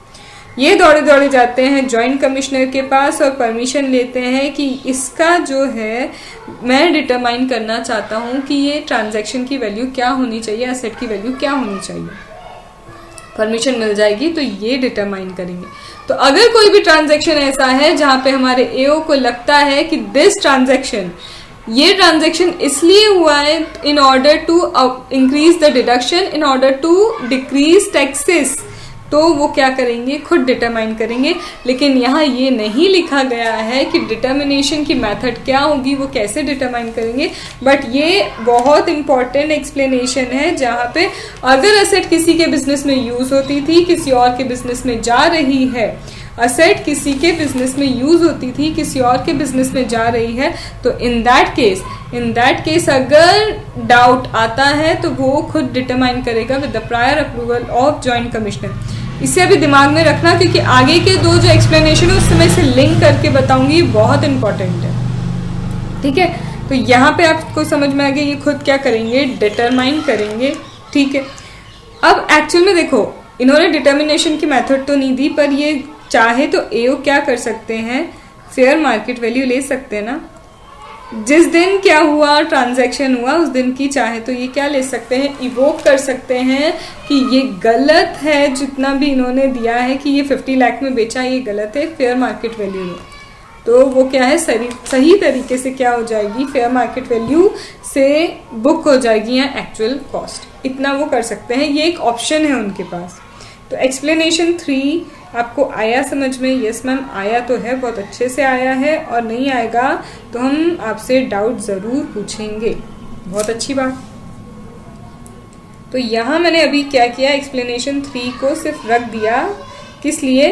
ये दौड़े दौड़े जाते हैं जॉइंट कमिश्नर के पास और परमिशन लेते हैं कि इसका जो है मैं डिटरमाइन करना चाहता हूँ कि ये ट्रांजैक्शन की वैल्यू क्या होनी चाहिए, असेट की वैल्यू क्या होनी चाहिए। परमिशन मिल जाएगी तो ये डिटरमाइन करेंगे। तो अगर कोई भी ट्रांजैक्शन ऐसा है जहाँ पे हमारे एओ को लगता है कि दिस ट्रांजैक्शन, ये ट्रांजैक्शन इसलिए हुआ है in order to increase the deduction, in order to decrease taxes, तो वो क्या करेंगे, खुद डिटरमाइन करेंगे। लेकिन यहाँ ये नहीं लिखा गया है कि डिटर्मिनेशन की मेथड क्या होगी, वो कैसे डिटरमाइन करेंगे। बट ये बहुत इंपॉर्टेंट एक्सप्लेनेशन है जहाँ पे अगर असेट किसी के बिजनेस में यूज होती थी, किसी और के बिजनेस में जा रही है, असेट किसी के बिजनेस में यूज होती थी, किसी और के बिजनेस में जा रही है, तो इन दैट केस अगर डाउट आता है तो वो खुद डिटरमाइन करेगा with the prior approval of joint commissioner. इसे अभी दिमाग में रखना, क्योंकि आगे के दो जो एक्सप्लेनेशन है उससे मैं इसे लिंक करके बताऊंगी, बहुत इंपॉर्टेंट है। ठीक है, तो यहाँ पे आपको समझ में आ गया, ये खुद क्या करेंगे, डिटरमाइन करेंगे। ठीक है, अब एक्चुअल में देखो इन्होंने डिटर्मिनेशन की मेथड तो नहीं दी, पर ये चाहे तो एओ क्या कर सकते हैं, फेयर मार्केट वैल्यू ले सकते हैं ना। जिस दिन क्या हुआ, ट्रांजैक्शन हुआ, उस दिन की चाहे तो ये क्या ले सकते हैं, इवोक कर सकते हैं कि ये गलत है, जितना भी इन्होंने दिया है कि ये 50 लाख में बेचा, ये गलत है, फेयर मार्केट वैल्यू लो। तो वो क्या है, सही तरीके से क्या हो जाएगी, फेयर मार्केट वैल्यू से बुक हो जाएगी या एक्चुअल कॉस्ट, इतना वो कर सकते हैं। ये एक ऑप्शन है उनके पास। तो एक्सप्लेनेशन 3 आपको आया समझ में? यस मैम, आया तो है, बहुत अच्छे से आया है, और नहीं आएगा तो हम आपसे डाउट ज़रूर पूछेंगे। बहुत अच्छी बात। तो यहाँ मैंने अभी क्या किया, एक्सप्लेनेशन 3 को सिर्फ रख दिया, किस लिए,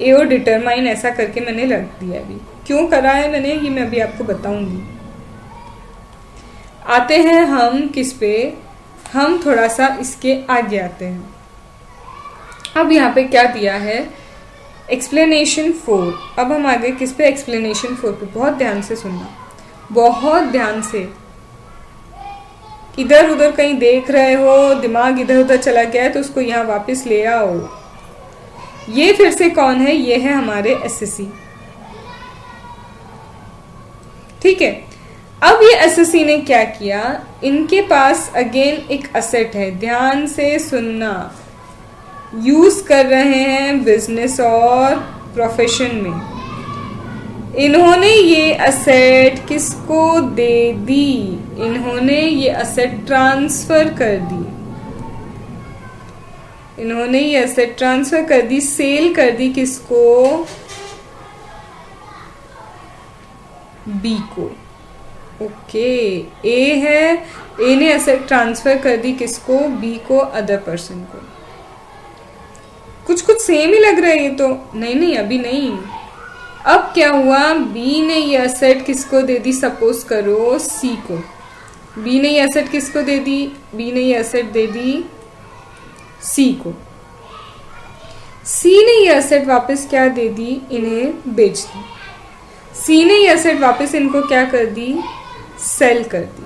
एओ डिटरमाइन ऐसा करके मैंने रख दिया। अभी क्यों करा है मैंने, ये मैं अभी आपको बताऊंगी। आते हैं हम किस पे, हम थोड़ा सा इसके आगे आते हैं। अब यहाँ पे क्या दिया है, एक्सप्लेनेशन 4। अब हम आगे किस पे, एक्सप्लेनेशन 4 पे। बहुत ध्यान से सुनना, बहुत ध्यान से। इधर उधर कहीं देख रहे हो, दिमाग इधर उधर चला गया है तो उसको यहाँ वापस ले आओ। ये फिर से कौन है, ये है हमारे एसएससी। ठीक है, अब ये एसएससी ने क्या किया, इनके पास अगेन एक असेट है, ध्यान से सुनना, यूज कर रहे हैं बिजनेस और प्रोफेशन में। इन्होंने ये असेट किसको दे दी? इन्होंने ये असेट ट्रांसफर कर दी। इन्होंने ये असेट ट्रांसफर कर दी, सेल कर दी किसको? बी को। ओके, ए है, ए ने असेट ट्रांसफर कर दी किसको? बी को, अदर पर्सन को। कुछ कुछ सेम ही लग रहा है ये तो। नहीं, अभी नहीं। अब क्या हुआ? बी ने ये असेट किसको दे दी? सपोज करो सी को। बी ने ये असेट किसको दे दी? बी ने ये असेट दे दी सी को। सी ने ये असेट वापस क्या दे दी? इन्हें बेच दी। सी ने ये असेट वापस इनको क्या कर दी? सेल कर दी।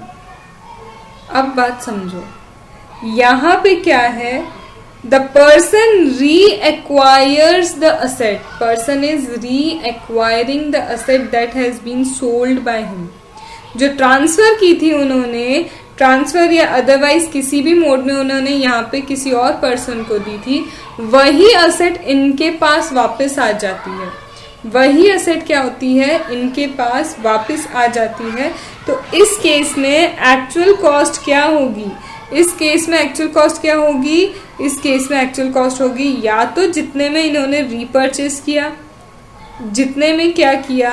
अब बात समझो, यहां पे क्या है? The person reacquires the asset. Person is reacquiring the asset that has been sold by him. जो ट्रांसफर की थी उन्होंने, ट्रांसफर या अदरवाइज किसी भी मोड में उन्होंने यहाँ पे किसी और पर्सन को दी थी, वही असेट इनके पास वापस आ जाती है। वही असेट क्या होती है? इनके पास वापस आ जाती है। तो इस केस में एक्चुअल कॉस्ट क्या होगी? इस केस में एक्चुअल कॉस्ट क्या होगी? इस केस में एक्चुअल कॉस्ट होगी या तो जितने में इन्होंने रीपर्चेस किया, जितने में क्या किया?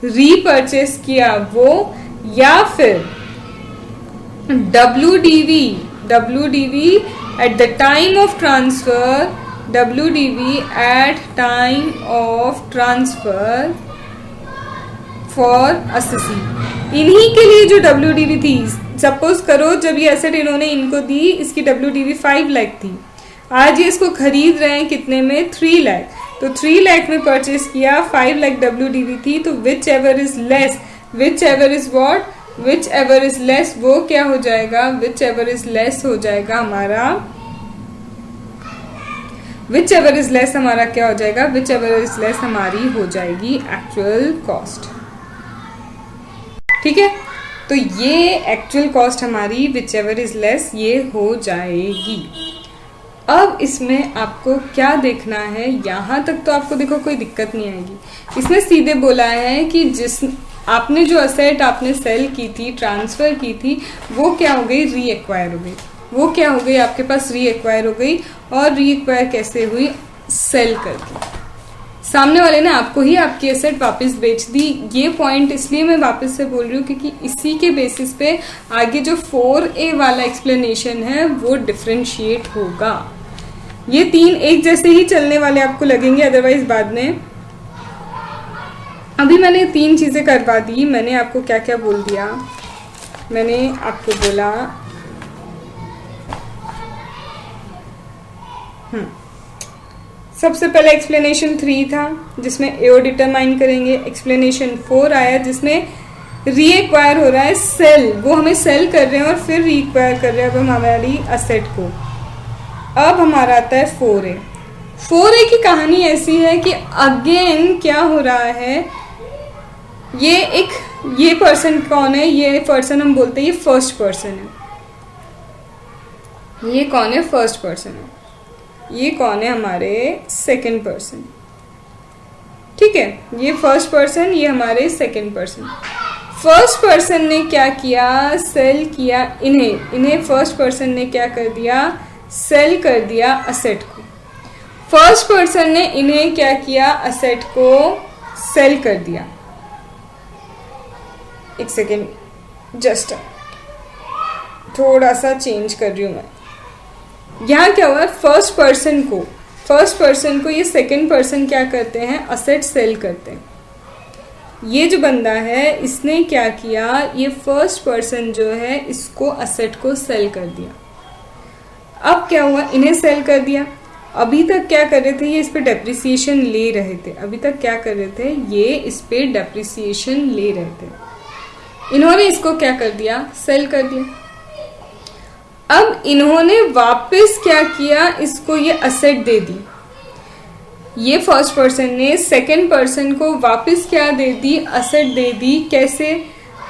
रीपर्चेस किया वो, या फिर WDV at the time of transfer, WDV at time of transfer for assessee। इन्हीं के लिए जो WDV थी, सपोज करो जब ये एसेट इन्होंने इनको दी, इसकी WDV 5 लाख थी। आज ये इसको खरीद रहे हैं कितने में? 3 लाख। तो 3 लाख में परचेस किया, 5 लाख WDV थी। तो which ever is less, which ever is what, which ever is less, वो क्या हो जाएगा? विच एवर इज लेस हो जाएगा हमारा, विच एवर इज लेस हमारा क्या हो जाएगा? विच एवर इज लेस हमारी हो जाएगी एक्चुअल कॉस्ट। ठीक है, तो ये एक्चुअल कॉस्ट हमारी विच एवर इज लेस ये हो जाएगी। अब इसमें आपको क्या देखना है? यहां तक तो आपको देखो कोई दिक्कत नहीं आएगी। इसने सीधे बोला है कि जिस आपने जो असेट आपने सेल की थी, ट्रांसफर की थी, वो क्या हो गई? री एक्वायर हो गई। वो क्या हो गई? आपके पास री एक्वायर हो गई। और री एक्वायर कैसे हुई? सेल करके। सामने वाले ने आपको ही आपकी एसेट वापस बेच दी। ये पॉइंट इसलिए मैं वापस से बोल रही हूँ क्योंकि इसी के बेसिस पे आगे जो 4A वाला एक्सप्लेनेशन है वो डिफरेंशिएट होगा। ये 3 एक जैसे ही चलने वाले आपको लगेंगे, अदरवाइज बाद में। अभी मैंने 3 चीजें करवा दी। मैंने आपको क्या क्या बोल दिया? मैंने आपको बोला सबसे पहले एक्सप्लेनेशन 3 था जिसमें एओ डिटरमाइन करेंगे। एक्सप्लेनेशन 4 आया जिसमें री एक्वायर हो रहा है सेल, वो हमें सेल कर रहे हैं और फिर री एक्वायर कर रहे हैं अब हम हमारी असेट को। अब हमारा आता है 4A। 4A की कहानी ऐसी है कि अगेन क्या हो रहा है? ये पर्सन कौन है? ये पर्सन हम बोलते हैं ये फर्स्ट पर्सन है। ये कौन है? फर्स्ट पर्सन है। ये कौन है? हमारे सेकंड पर्सन। ठीक है, ये फर्स्ट पर्सन, ये हमारे सेकंड पर्सन। फर्स्ट पर्सन ने क्या किया? सेल किया इन्हें फर्स्ट पर्सन ने क्या कर दिया? सेल कर दिया असेट को। फर्स्ट पर्सन ने इन्हें क्या किया? असेट को सेल कर दिया। एक सेकेंड, जस्ट थोड़ा सा चेंज कर रही हूं मैं। यहाँ क्या हुआ? फर्स्ट पर्सन को ये सेकंड पर्सन क्या करते हैं? असेट सेल करते हैं। ये जो बंदा है इसने क्या किया? ये फर्स्ट पर्सन जो है इसको असेट को सेल कर दिया। अब क्या हुआ? इन्हें सेल कर दिया। अभी तक क्या कर रहे थे? ये इस पे डेप्रिसिएशन ले रहे थे। अभी तक क्या कर रहे थे? ये इस पे डेप्रिसिएशन ले रहे थे। इन्होंने इसको क्या कर दिया? सेल कर दिया। अब इन्होंने वापस क्या किया? इसको ये असेट दे दी। ये फर्स्ट पर्सन ने सेकंड पर्सन को वापस क्या दे दी? असेट दे दी। कैसे?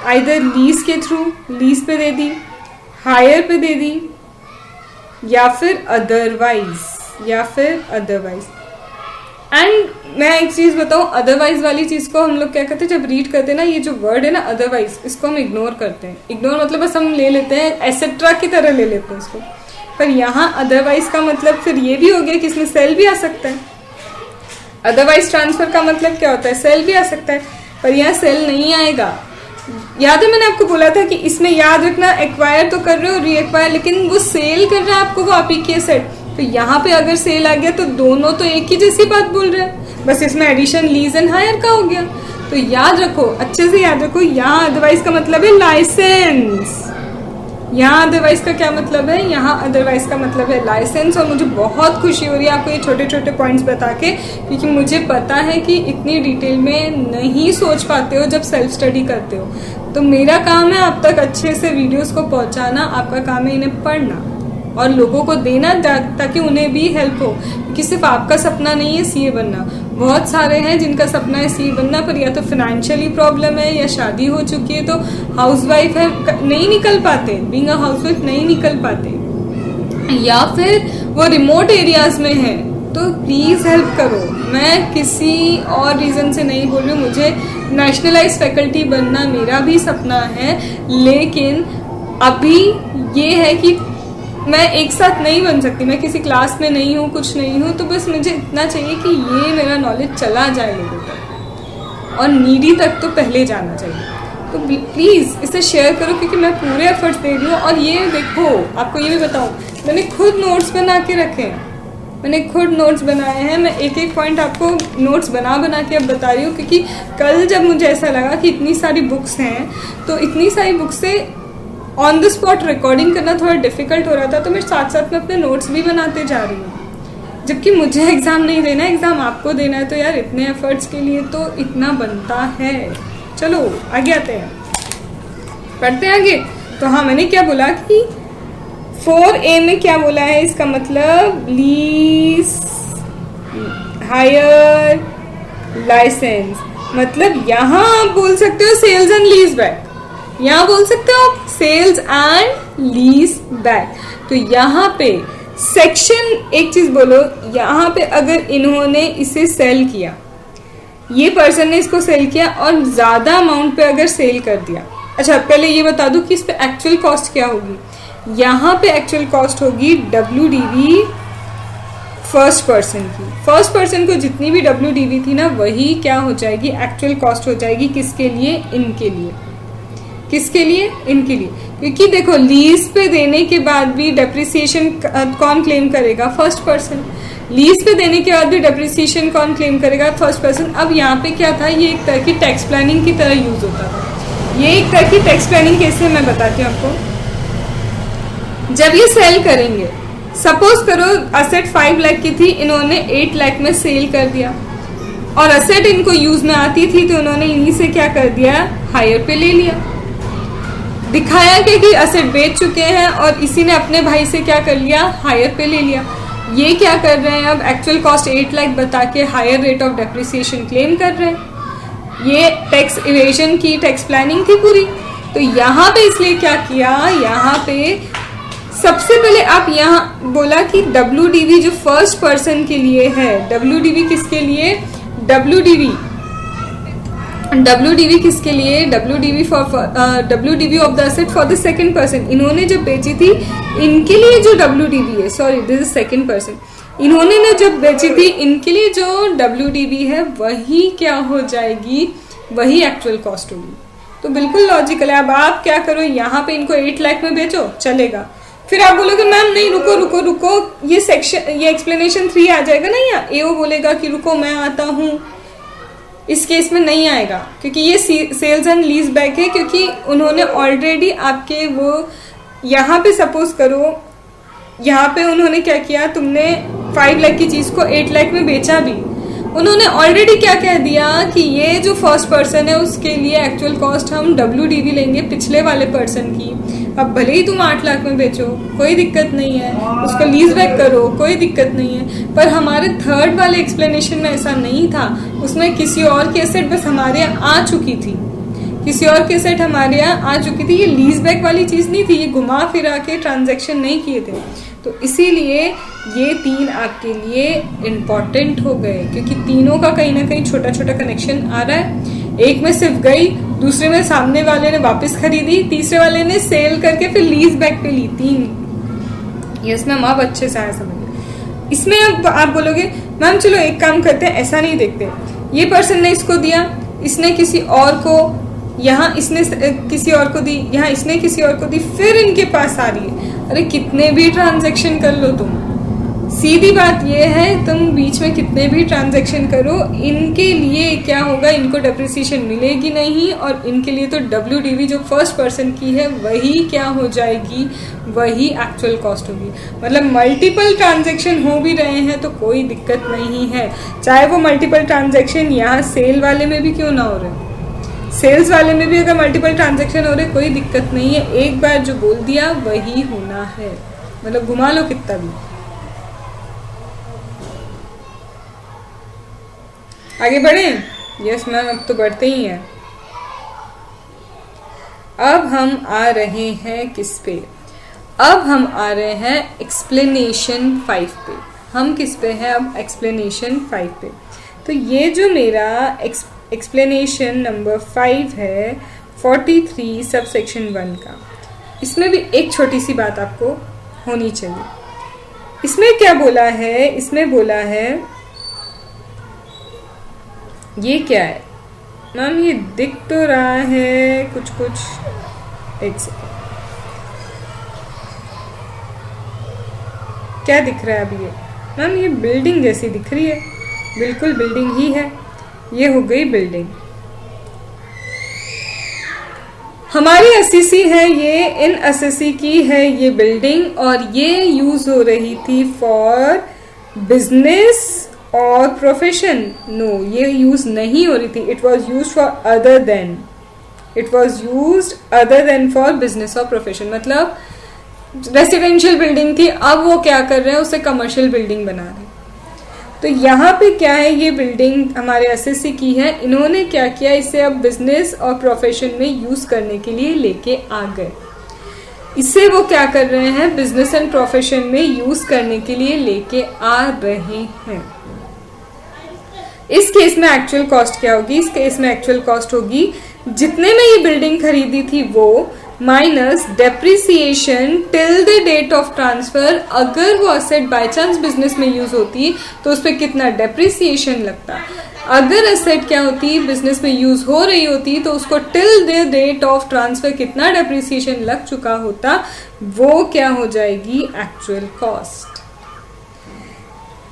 आइदर लीज के थ्रू, लीज पे दे दी, हायर पे दे दी, या फिर अदरवाइज। एंड मैं एक चीज बताऊं, अदरवाइज वाली चीज को हम लोग क्या करते हैं, जब रीड करते हैं ना, ये जो वर्ड है ना अदरवाइज, इसको हम इग्नोर करते हैं। इग्नोर मतलब बस हम ले लेते हैं, एसेट्रा की तरह ले लेते हैं इसको। पर यहाँ अदरवाइज का मतलब फिर ये भी हो गया कि इसमें सेल भी आ सकता है। अदरवाइज ट्रांसफर का मतलब क्या होता है, सेल भी आ सकता है, पर यहाँ सेल नहीं आएगा। याद है मैंने आपको बोला था कि इसमें याद रखना, एक्वायर तो कर रहे हो, री एक्वायर, लेकिन वो सेल कर रहा है आपको वो आपी के सेट। तो यहाँ पे अगर सेल आ गया तो दोनों तो एक ही जैसी बात बोल रहे हैं, बस इसमें एडिशन, लीज एंड हायर का हो गया। तो याद रखो, अच्छे से याद रखो, यहाँ अदरवाइज का मतलब है लाइसेंस। यहाँ अदरवाइज का क्या मतलब है, यहाँ अदरवाइज का मतलब है लाइसेंस। और मुझे बहुत खुशी हो रही है आपको ये छोटे छोटे पॉइंट्स बता के, क्योंकि मुझे पता है कि इतनी डिटेल में नहीं सोच पाते हो जब सेल्फ स्टडी करते हो। तो मेरा काम है आप तक अच्छे से वीडियोस को पहुंचाना, आपका काम है इन्हें पढ़ना और लोगों को देना, ताकि उन्हें भी हेल्प हो। क्योंकि सिर्फ आपका सपना नहीं है सीए बनना, बहुत सारे हैं जिनका सपना है सीए बनना, पर या तो फाइनेंशियली प्रॉब्लम है, या शादी हो चुकी है तो हाउसवाइफ है, नहीं निकल पाते, बीइंग अ हाउसवाइफ नहीं निकल पाते, या फिर वो रिमोट एरियाज में है। तो प्लीज हेल्प करो। मैं किसी और रीजन से नहीं बोल रही हूँ, मुझे नेशनलाइज फैकल्टी बनना मेरा भी सपना है, लेकिन अभी ये है कि मैं एक साथ नहीं बन सकती, मैं किसी क्लास में नहीं हूँ, कुछ नहीं हूँ। तो बस मुझे इतना चाहिए कि ये मेरा नॉलेज चला जाए लोगों तक, और नीडी तक तो पहले जाना चाहिए। तो प्लीज़ इसे शेयर करो, क्योंकि मैं पूरे एफर्ट्स दे रही हूँ। और ये देखो, आपको ये भी बताऊँ, मैंने खुद नोट्स बना के रखे हैं, मैंने खुद नोट्स बनाए हैं। मैं एक एक पॉइंट आपको नोट्स बना बना के अब बता रही हूँ, क्योंकि कल जब मुझे ऐसा लगा कि इतनी सारी बुक्स हैं, तो इतनी सारी बुक्स से ऑन द स्पॉट रिकॉर्डिंग करना थोड़ा डिफिकल्ट हो रहा था, तो मैं साथ साथ में अपने नोट्स भी बनाते जा रही हूँ। जबकि मुझे एग्ज़ाम नहीं देना है, एग्ज़ाम आपको देना है, तो यार इतने एफर्ट्स के लिए तो इतना बनता है। चलो आगे आते हैं, पढ़ते हैं आगे। तो हाँ, मैंने क्या बोला कि 4A में क्या बोला है, इसका मतलब लीज हायर लाइसेंस, मतलब यहाँ आप बोल सकते हो सेल्स एंड लीज बैक, यहाँ बोल सकते हो आप सेल्स एंड लीज बैक। तो यहाँ पे सेक्शन, एक चीज बोलो, यहाँ पे अगर इन्होंने इसे सेल किया, ये पर्सन ने इसको सेल किया और ज्यादा अमाउंट पे अगर सेल कर दिया, अच्छा पहले ये बता दूं कि इस पे एक्चुअल कॉस्ट क्या होगी। यहाँ पे एक्चुअल कॉस्ट होगी WDV फर्स्ट पर्सन की। फर्स्ट पर्सन को जितनी भी WDV थी ना, वही क्या हो जाएगी, एक्चुअल कॉस्ट हो जाएगी। किसके लिए, इनके लिए। किसके लिए, इनके लिए। क्योंकि देखो, लीज पे देने के बाद भी डेप्रिसिएशन कौन क्लेम करेगा, फर्स्ट पर्सन। लीज पे देने के बाद भी डेप्रिसिएशन कौन क्लेम करेगा, फर्स्ट पर्सन। अब यहाँ पे क्या था, ये एक तरह की टैक्स प्लानिंग की तरह यूज होता था। ये एक तरह की टैक्स प्लानिंग कैसे, मैं बताती हूँ आपको। जब ये सेल करेंगे, सपोज करो असेट 5 लाख की थी, इन्होंने 8 लाख में सेल कर दिया, और असेट इनको यूज में आती थी, तो इन्होंने इन्हीं से क्या कर दिया, हायर पे ले लिया। दिखाया कि असेट बेच चुके हैं, और इसी ने अपने भाई से क्या कर लिया, हायर पे ले लिया। ये क्या कर रहे हैं, अब एक्चुअल कॉस्ट 8 लाख बता के higher rate of depreciation claim कर रहे हैं। ये टैक्स इवेजन की टैक्स प्लानिंग थी पूरी। तो यहाँ पे इसलिए क्या किया, यहाँ पे सबसे पहले आप यहाँ बोला कि WDV जो फर्स्ट पर्सन के लिए है, WDV किसके लिए, WDV किसके लिए, WDV of the asset for the second person. इन्होंने जब बेची थी, इनके लिए जो WDV है, sorry this is second person, इन्होंने ना जब बेची थी, इनके लिए जो WDV है वही क्या हो जाएगी, वही एक्चुअल कॉस्ट होगी। तो बिल्कुल लॉजिकल है। अब आप क्या करो, यहाँ पे इनको 8 लाख में बेचो, चलेगा। फिर आप बोलोगे मैम नहीं, रुको रुको रुको, ये सेक्शन, ये एक्सप्लेनेशन 3 आ जाएगा ना, या AO बोलेगा कि रुको मैं आता हूँ। इस केस में नहीं आएगा, क्योंकि ये सेल्स एंड लीज बैक है, क्योंकि उन्होंने ऑलरेडी आपके वो, यहाँ पे सपोज करो, यहाँ पे उन्होंने क्या किया, तुमने 5 लाख की चीज को 8 लाख में बेचा भी, उन्होंने ऑलरेडी क्या कह दिया कि ये जो फर्स्ट पर्सन है उसके लिए एक्चुअल कॉस्ट हम WDV लेंगे पिछले वाले पर्सन की। अब भले ही तुम 8 लाख में बेचो, कोई दिक्कत नहीं है, उसको लीज बैक करो, कोई दिक्कत नहीं है। पर हमारे थर्ड वाले एक्सप्लेनेशन में ऐसा नहीं था, उसमें किसी और की एसेट बस हमारे यहाँ आ चुकी थी, किसी और की एसेट हमारे यहाँ आ चुकी थी। ये लीज बैक वाली चीज नहीं थी, ये घुमा फिरा के ट्रांजेक्शन नहीं किए थे। तो इसीलिए ये 3 आपके लिए इम्पॉर्टेंट हो गए, क्योंकि तीनों का कहीं ना कहीं छोटा छोटा कनेक्शन आ रहा है। एक में सिर्फ गई, दूसरे में सामने वाले ने वापस खरीदी, तीसरे वाले ने सेल करके फिर लीज बैक पे ली। 3 यस मैम, आप अच्छे से आया समझ। इसमें अब आप बोलोगे मैम चलो एक काम करते हैं, ऐसा नहीं देखते, ये पर्सन ने इसको दिया, इसने किसी और को, यहाँ इसने किसी और को दी, यहाँ इसने किसी और को दी, फिर इनके पास आ रही है। अरे कितने भी ट्रांजैक्शन कर लो तुम, सीधी बात ये है, तुम बीच में कितने भी ट्रांजैक्शन करो, इनके लिए क्या होगा, इनको डेप्रिसिएशन मिलेगी नहीं, और इनके लिए तो WDV जो फर्स्ट पर्सन की है वही क्या हो जाएगी, वही एक्चुअल कॉस्ट होगी। मतलब मल्टीपल ट्रांजैक्शन हो भी रहे हैं तो कोई दिक्कत नहीं है, चाहे वो मल्टीपल ट्रांजैक्शन यहाँ सेल वाले में भी क्यों ना हो रहे, सेल्स वाले में भी अगर मल्टीपल ट्रांजैक्शन हो रहे कोई दिक्कत नहीं है, एक बार जो बोल दिया वही होना है, मतलब घुमा लो कितना भी। आगे बढ़े? यस मैम, अब तो बढ़ते ही हैं। अब हम आ रहे हैं किस पे? अब हम आ रहे हैं एक्सप्लेनेशन 5 पे। हम किस पे हैं अब? एक्सप्लेनेशन 5 पे। तो ये जो मेरा एक्सप्लेनेशन नंबर 5 है 43 सब सेक्शन 1 का, इसमें भी एक छोटी सी बात आपको होनी चाहिए। इसमें क्या बोला है? इसमें बोला है, ये क्या है मैम, ये दिख तो रहा है कुछ कुछ, एक सेकंड, क्या दिख रहा है अभी? ये मैम ये बिल्डिंग जैसी दिख रही है, बिल्कुल बिल्डिंग ही है, ये हो गई बिल्डिंग। हमारी एससीसी है ये, इन एसएससी की है ये बिल्डिंग, और ये यूज हो रही थी फॉर बिजनेस और प्रोफेशन। नो, ये यूज नहीं हो रही थी, it was use for other than, it was use other than for business और प्रोफेशन। मतलब रेसिडेंशियल बिल्डिंग थी, अब वो क्या कर रहे हैं, उसे कमर्शियल बिल्डिंग बना रहे हैं। तो यहाँ पे क्या है, ये बिल्डिंग हमारे एसएससी की है, इन्होंने क्या किया, इसे अब बिजनेस और प्रोफेशन में यूज करने के लिए लेके आ गए। इसे वो क्या कर रहे हैं, बिजनेस एंड प्रोफेशन में यूज करने के लिए लेके आ रहे हैं। इस केस में एक्चुअल कॉस्ट क्या होगी? इस केस में एक्चुअल कॉस्ट होगी जितने में ये बिल्डिंग खरीदी थी वो minus depreciation till the date of transfer. अगर वो असेट बाय चांस बिजनेस में यूज होती तो उस पर कितना डेप्रिसिएशन लगता, अगर असेट क्या होती, बिजनेस में यूज हो रही होती तो उसको till the date of transfer कितना डेप्रिसिएशन लग चुका होता, वो क्या हो जाएगी, एक्चुअल कॉस्ट।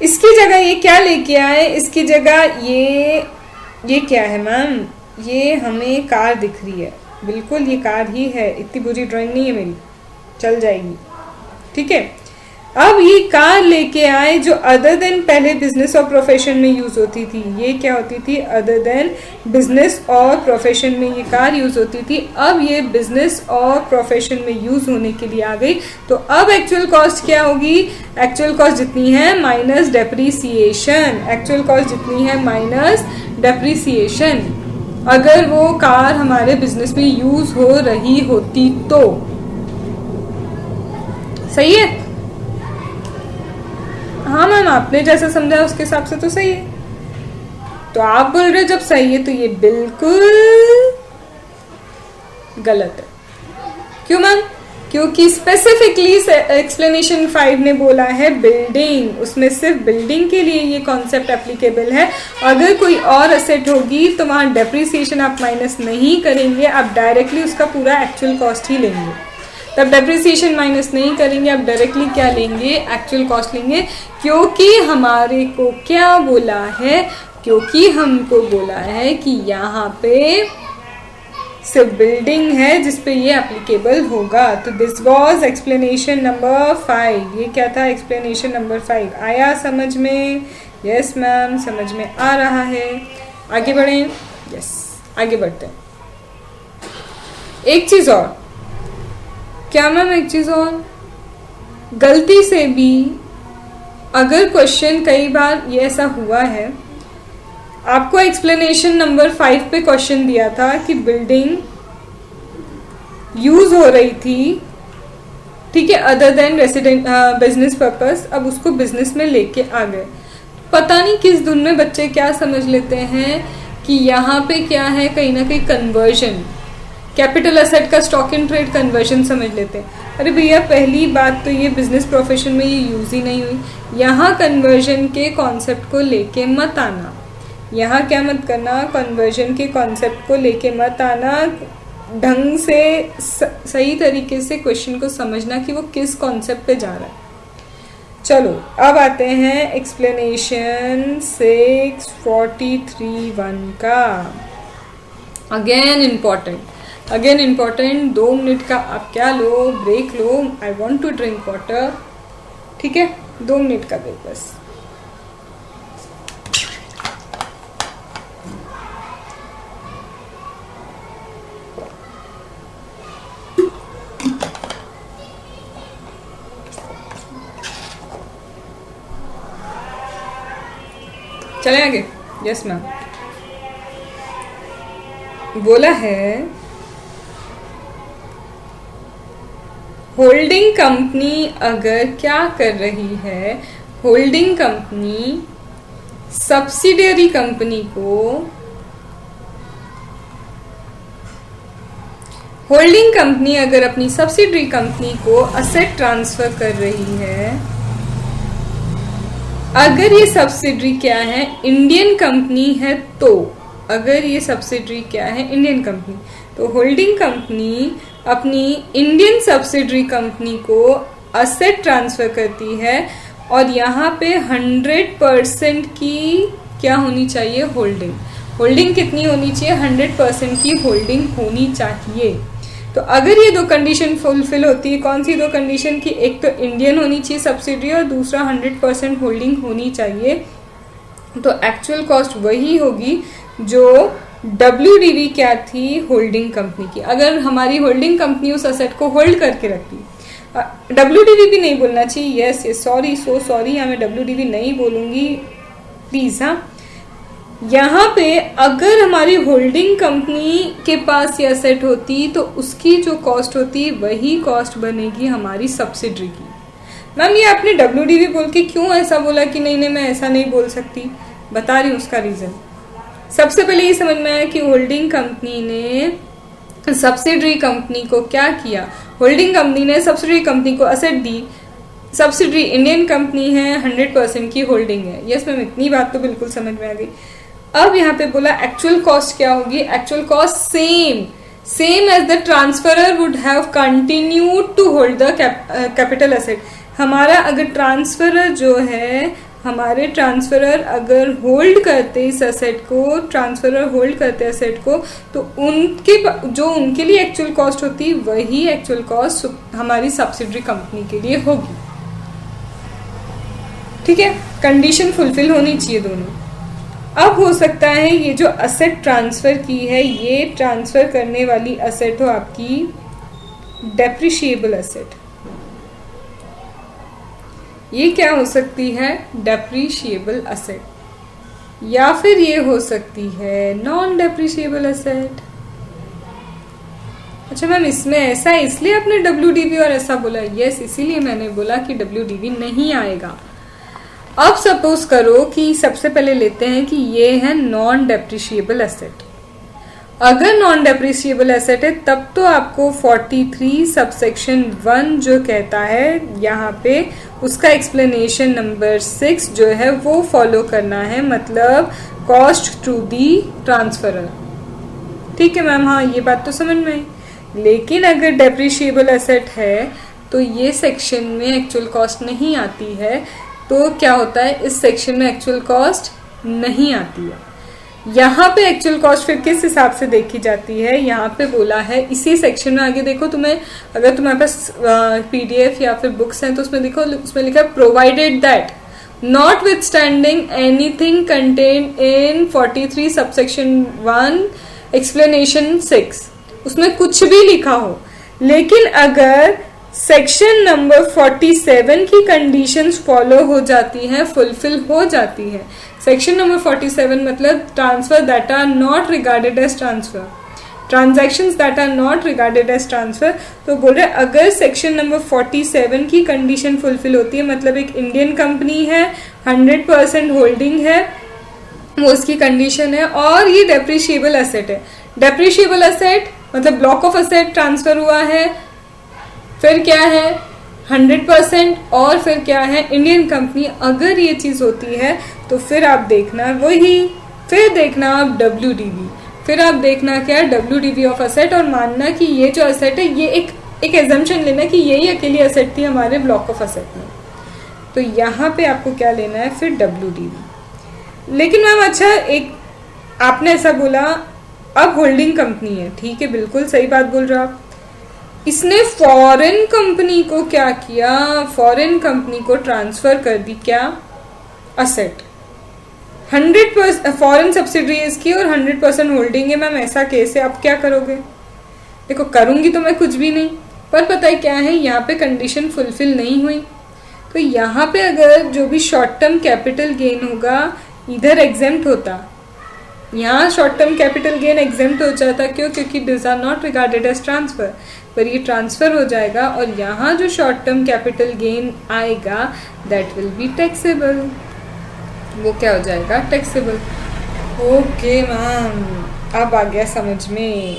इसकी जगह ये क्या लेके आए, इसकी जगह ये क्या है मैम, ये हमें कार दिख रही है, बिल्कुल ये कार ही है, इतनी बुरी ड्राइंग नहीं है मेरी, चल जाएगी, ठीक है। अब ये कार लेके आए जो अदर देन पहले बिजनेस और प्रोफेशन में यूज होती थी, ये क्या होती थी, अदर देन बिजनेस और प्रोफेशन में ये कार यूज होती थी, अब ये बिजनेस और प्रोफेशन में यूज होने के लिए आ गई। तो अब एक्चुअल कॉस्ट क्या होगी, एक्चुअल कॉस्ट जितनी है माइनस डेप्रिसिएशन, एक्चुअल कॉस्ट जितनी है माइनस डेप्रिसिएशन। अगर वो कार हमारे बिजनेस में यूज हो रही होती तो सही है। हाँ मैम, आपने जैसा समझा उसके हिसाब से तो सही है। तो आप बोल रहे हो जब सही है तो ये बिल्कुल गलत है। क्यों मैम? क्योंकि स्पेसिफिकली एक्सप्लेनेशन 5 ने बोला है बिल्डिंग, उसमें सिर्फ बिल्डिंग के लिए ये कॉन्सेप्ट एप्लीकेबल है। अगर कोई और असेट होगी तो वहाँ डेप्रिसिएशन आप माइनस नहीं करेंगे, आप डायरेक्टली उसका पूरा एक्चुअल कॉस्ट ही लेंगे। तब डेप्रिसिएशन माइनस नहीं करेंगे, आप डायरेक्टली क्या लेंगे, एक्चुअल कॉस्ट लेंगे। क्योंकि हमारे को क्या बोला है, क्योंकि हमको बोला है कि यहाँ पे सिर्फ बिल्डिंग है जिसपे ये एप्लीकेबल होगा। तो दिस वाज एक्सप्लेनेशन नंबर 5। ये क्या था, एक्सप्लेनेशन नंबर 5। आया समझ में? यस मैम, समझ में आ रहा है। आगे बढ़ें? यस, आगे बढ़ते हैं। एक चीज और, क्या मैम एक चीज और, गलती से भी अगर क्वेश्चन, कई बार ये ऐसा हुआ है, आपको एक्सप्लेनेशन नंबर 5 पे क्वेश्चन दिया था कि बिल्डिंग यूज हो रही थी ठीक है, other than resident business purpose, अब उसको बिजनेस में लेके आ गए। पता नहीं किस धुन में बच्चे क्या समझ लेते हैं कि यहाँ पे क्या है, कहीं ना कहीं कन्वर्जन, कैपिटल एसेट का स्टॉक इन ट्रेड कन्वर्जन समझ लेते हैं। अरे भैया पहली बात तो ये बिजनेस प्रोफेशन में ये यूज ही नहीं हुई। यहाँ कन्वर्जन के कॉन्सेप्ट को लेके मत आना, यहाँ क्या मत करना, कन्वर्जन के कॉन्सेप्ट को लेके मत आना। ढंग से सही तरीके से क्वेश्चन को समझना कि वो किस कॉन्सेप्ट पे जा रहा है। चलो अब आते हैं एक्सप्लेनेशन 643(1) का। अगेन इम्पॉर्टेंट 2 मिनट का आप क्या लो, ब्रेक लो, I want to drink water, ठीक है, 2 मिनट का ब्रेक बस। चले आगे। यस मैम, बोला है होल्डिंग कंपनी अगर क्या कर रही है, होल्डिंग कंपनी सब्सिडियरी कंपनी को, होल्डिंग कंपनी अगर अपनी सब्सिडियरी कंपनी को असेट ट्रांसफर कर रही है, अगर ये सब्सिडरी क्या है, इंडियन कंपनी है, तो अगर ये सब्सिडरी क्या है, इंडियन कंपनी, तो होल्डिंग कंपनी अपनी इंडियन सब्सिडरी कंपनी को असेट ट्रांसफर करती है और यहाँ पे 100% की क्या होनी चाहिए, होल्डिंग। होल्डिंग कितनी होनी चाहिए, 100% की होल्डिंग होनी चाहिए। तो अगर ये 2 कंडीशन फुलफिल होती है, कौन सी 2 कंडीशन की, एक तो इंडियन होनी चाहिए सब्सिडी और दूसरा 100% होल्डिंग होनी चाहिए, तो एक्चुअल कॉस्ट वही होगी जो WDV क्या थी, होल्डिंग कंपनी की। अगर हमारी होल्डिंग कंपनी उस असेट को होल्ड करके रखती, WDV भी नहीं बोलना चाहिए, यस सॉरी, सो सॉरी, यहाँ मैं WDV नहीं बोलूंगी प्लीज। हाँ, यहाँ पे अगर हमारी होल्डिंग कंपनी के पास ये असेट होती तो उसकी जो कॉस्ट होती वही कॉस्ट बनेगी हमारी सब्सिडरी की। मैम ये आपने WDV बोल के क्यों ऐसा बोला कि नहीं मैं ऐसा नहीं बोल सकती, बता रही हूँ उसका रीजन। सबसे पहले ये समझ में आया कि होल्डिंग कंपनी ने सब्सिडरी कंपनी को क्या किया, होल्डिंग कंपनी ने सब्सिडरी कंपनी को असेट दी, सब्सिडरी इंडियन कंपनी है, 100% की होल्डिंग है। यस मैम, इतनी बात तो बिल्कुल समझ में आ गई। अब यहाँ पे बोला एक्चुअल कॉस्ट क्या होगी, actual cost same as the transferor would have continued to hold the capital asset. हमारा अगर ट्रांसफरर जो है, हमारे ट्रांसफरर अगर होल्ड करते इस असेट को, ट्रांसफरर होल्ड करते असेट को, तो उनके लिए एक्चुअल कॉस्ट होती वही एक्चुअल कॉस्ट हमारी सब्सिडरी कंपनी के लिए होगी। ठीक है, कंडीशन फुलफिल होनी चाहिए दोनों। अब हो सकता है ये जो असेट ट्रांसफर की है, ये ट्रांसफर करने वाली असेट हो आपकी डेप्रिशिएबल असेट। ये क्या हो सकती है, डेप्रिशिएबल असेट, या फिर ये हो सकती है नॉन डेप्रिशिएबल असेट। अच्छा मैम इसमें ऐसा है इसलिए आपने WDV और ऐसा बोला, यस इसीलिए मैंने बोला कि WDV नहीं आएगा। अब सपोज करो कि सबसे पहले लेते हैं कि ये है नॉन डेप्रिशिएबल एसेट। अगर नॉन डेप्रिशिएबल एसेट है तब तो आपको 43 सबसेक्शन 1 जो कहता है यहाँ पे उसका एक्सप्लेनेशन नंबर 6 जो है वो फॉलो करना है, मतलब कॉस्ट टू दी ट्रांसफरर। ठीक है मैम, हाँ ये बात तो समझ में आई। लेकिन अगर डेप्रिशिएबल एसेट है तो ये सेक्शन में एक्चुअल कॉस्ट नहीं आती है, तो क्या होता है इस सेक्शन में एक्चुअल कॉस्ट नहीं आती है। यहाँ पे एक्चुअल कॉस्ट फिर किस हिसाब से देखी जाती है, यहाँ पे बोला है इसी सेक्शन में, आगे देखो तुम्हें, अगर तुम्हारे पास PDF या फिर बुक्स हैं तो उसमें देखो, उसमें लिखा है provided that not with standing anything contained in 43 subsection 1 explanation 6, उसमें कुछ भी लिखा हो, लेकिन अगर सेक्शन नंबर 47 की कंडीशंस फॉलो हो जाती हैं, फुलफिल हो जाती है। सेक्शन नंबर 47 मतलब transfer that are not regarded as transfer. Transactions that are not regarded as transfer. तो बोल रहे अगर सेक्शन नंबर 47 की कंडीशन फुलफिल होती है, मतलब एक इंडियन कंपनी है, 100% होल्डिंग है, वो उसकी कंडीशन है, और ये डेप्रिशिएबल एसेट है। डेप्रिशिएबल एसेट मतलब ब्लॉक ऑफ एसेट ट्रांसफर हुआ है, फिर क्या है 100%, और फिर क्या है इंडियन कंपनी। अगर ये चीज होती है तो फिर आप देखना वही, फिर देखना आप WDV, फिर आप देखना क्या WDV ऑफ एसेट, और मानना कि ये जो एसेट है ये एक एजम्पशन लेना कि यही अकेली एसेट थी हमारे ब्लॉक ऑफ एसेट में। तो यहाँ पे आपको क्या लेना है फिर WDV। लेकिन मैम अच्छा, एक आपने ऐसा बोला अब होल्डिंग कंपनी है, ठीक है, बिल्कुल सही बात बोल रहे हो आप। इसने फॉरेन कंपनी को क्या किया, फॉरेन कंपनी को ट्रांसफर कर दी क्या असेट। 100% फॉरेन सब्सिडरी इसकी और 100% होल्डिंग है मैम, ऐसा केस है। अब क्या करोगे? देखो करूंगी तो मैं कुछ भी नहीं, पर पता है क्या है, यहाँ पे कंडीशन फुलफिल नहीं हुई। तो यहाँ पे अगर जो भी शॉर्ट टर्म कैपिटल गेन होगा इधर एग्जेम्प्ट होता, यहाँ short term capital gain exempt हो जाता। क्यों? क्योंकि this are not regarded as transfer, पर ये ट्रांसफर हो जाएगा, और यहाँ जो शॉर्ट टर्म कैपिटल गेन आएगा दैट विल बी टैक्सेबल। वो क्या हो जाएगा? टैक्सेबल। ओके मैम, अब आ गया समझ में।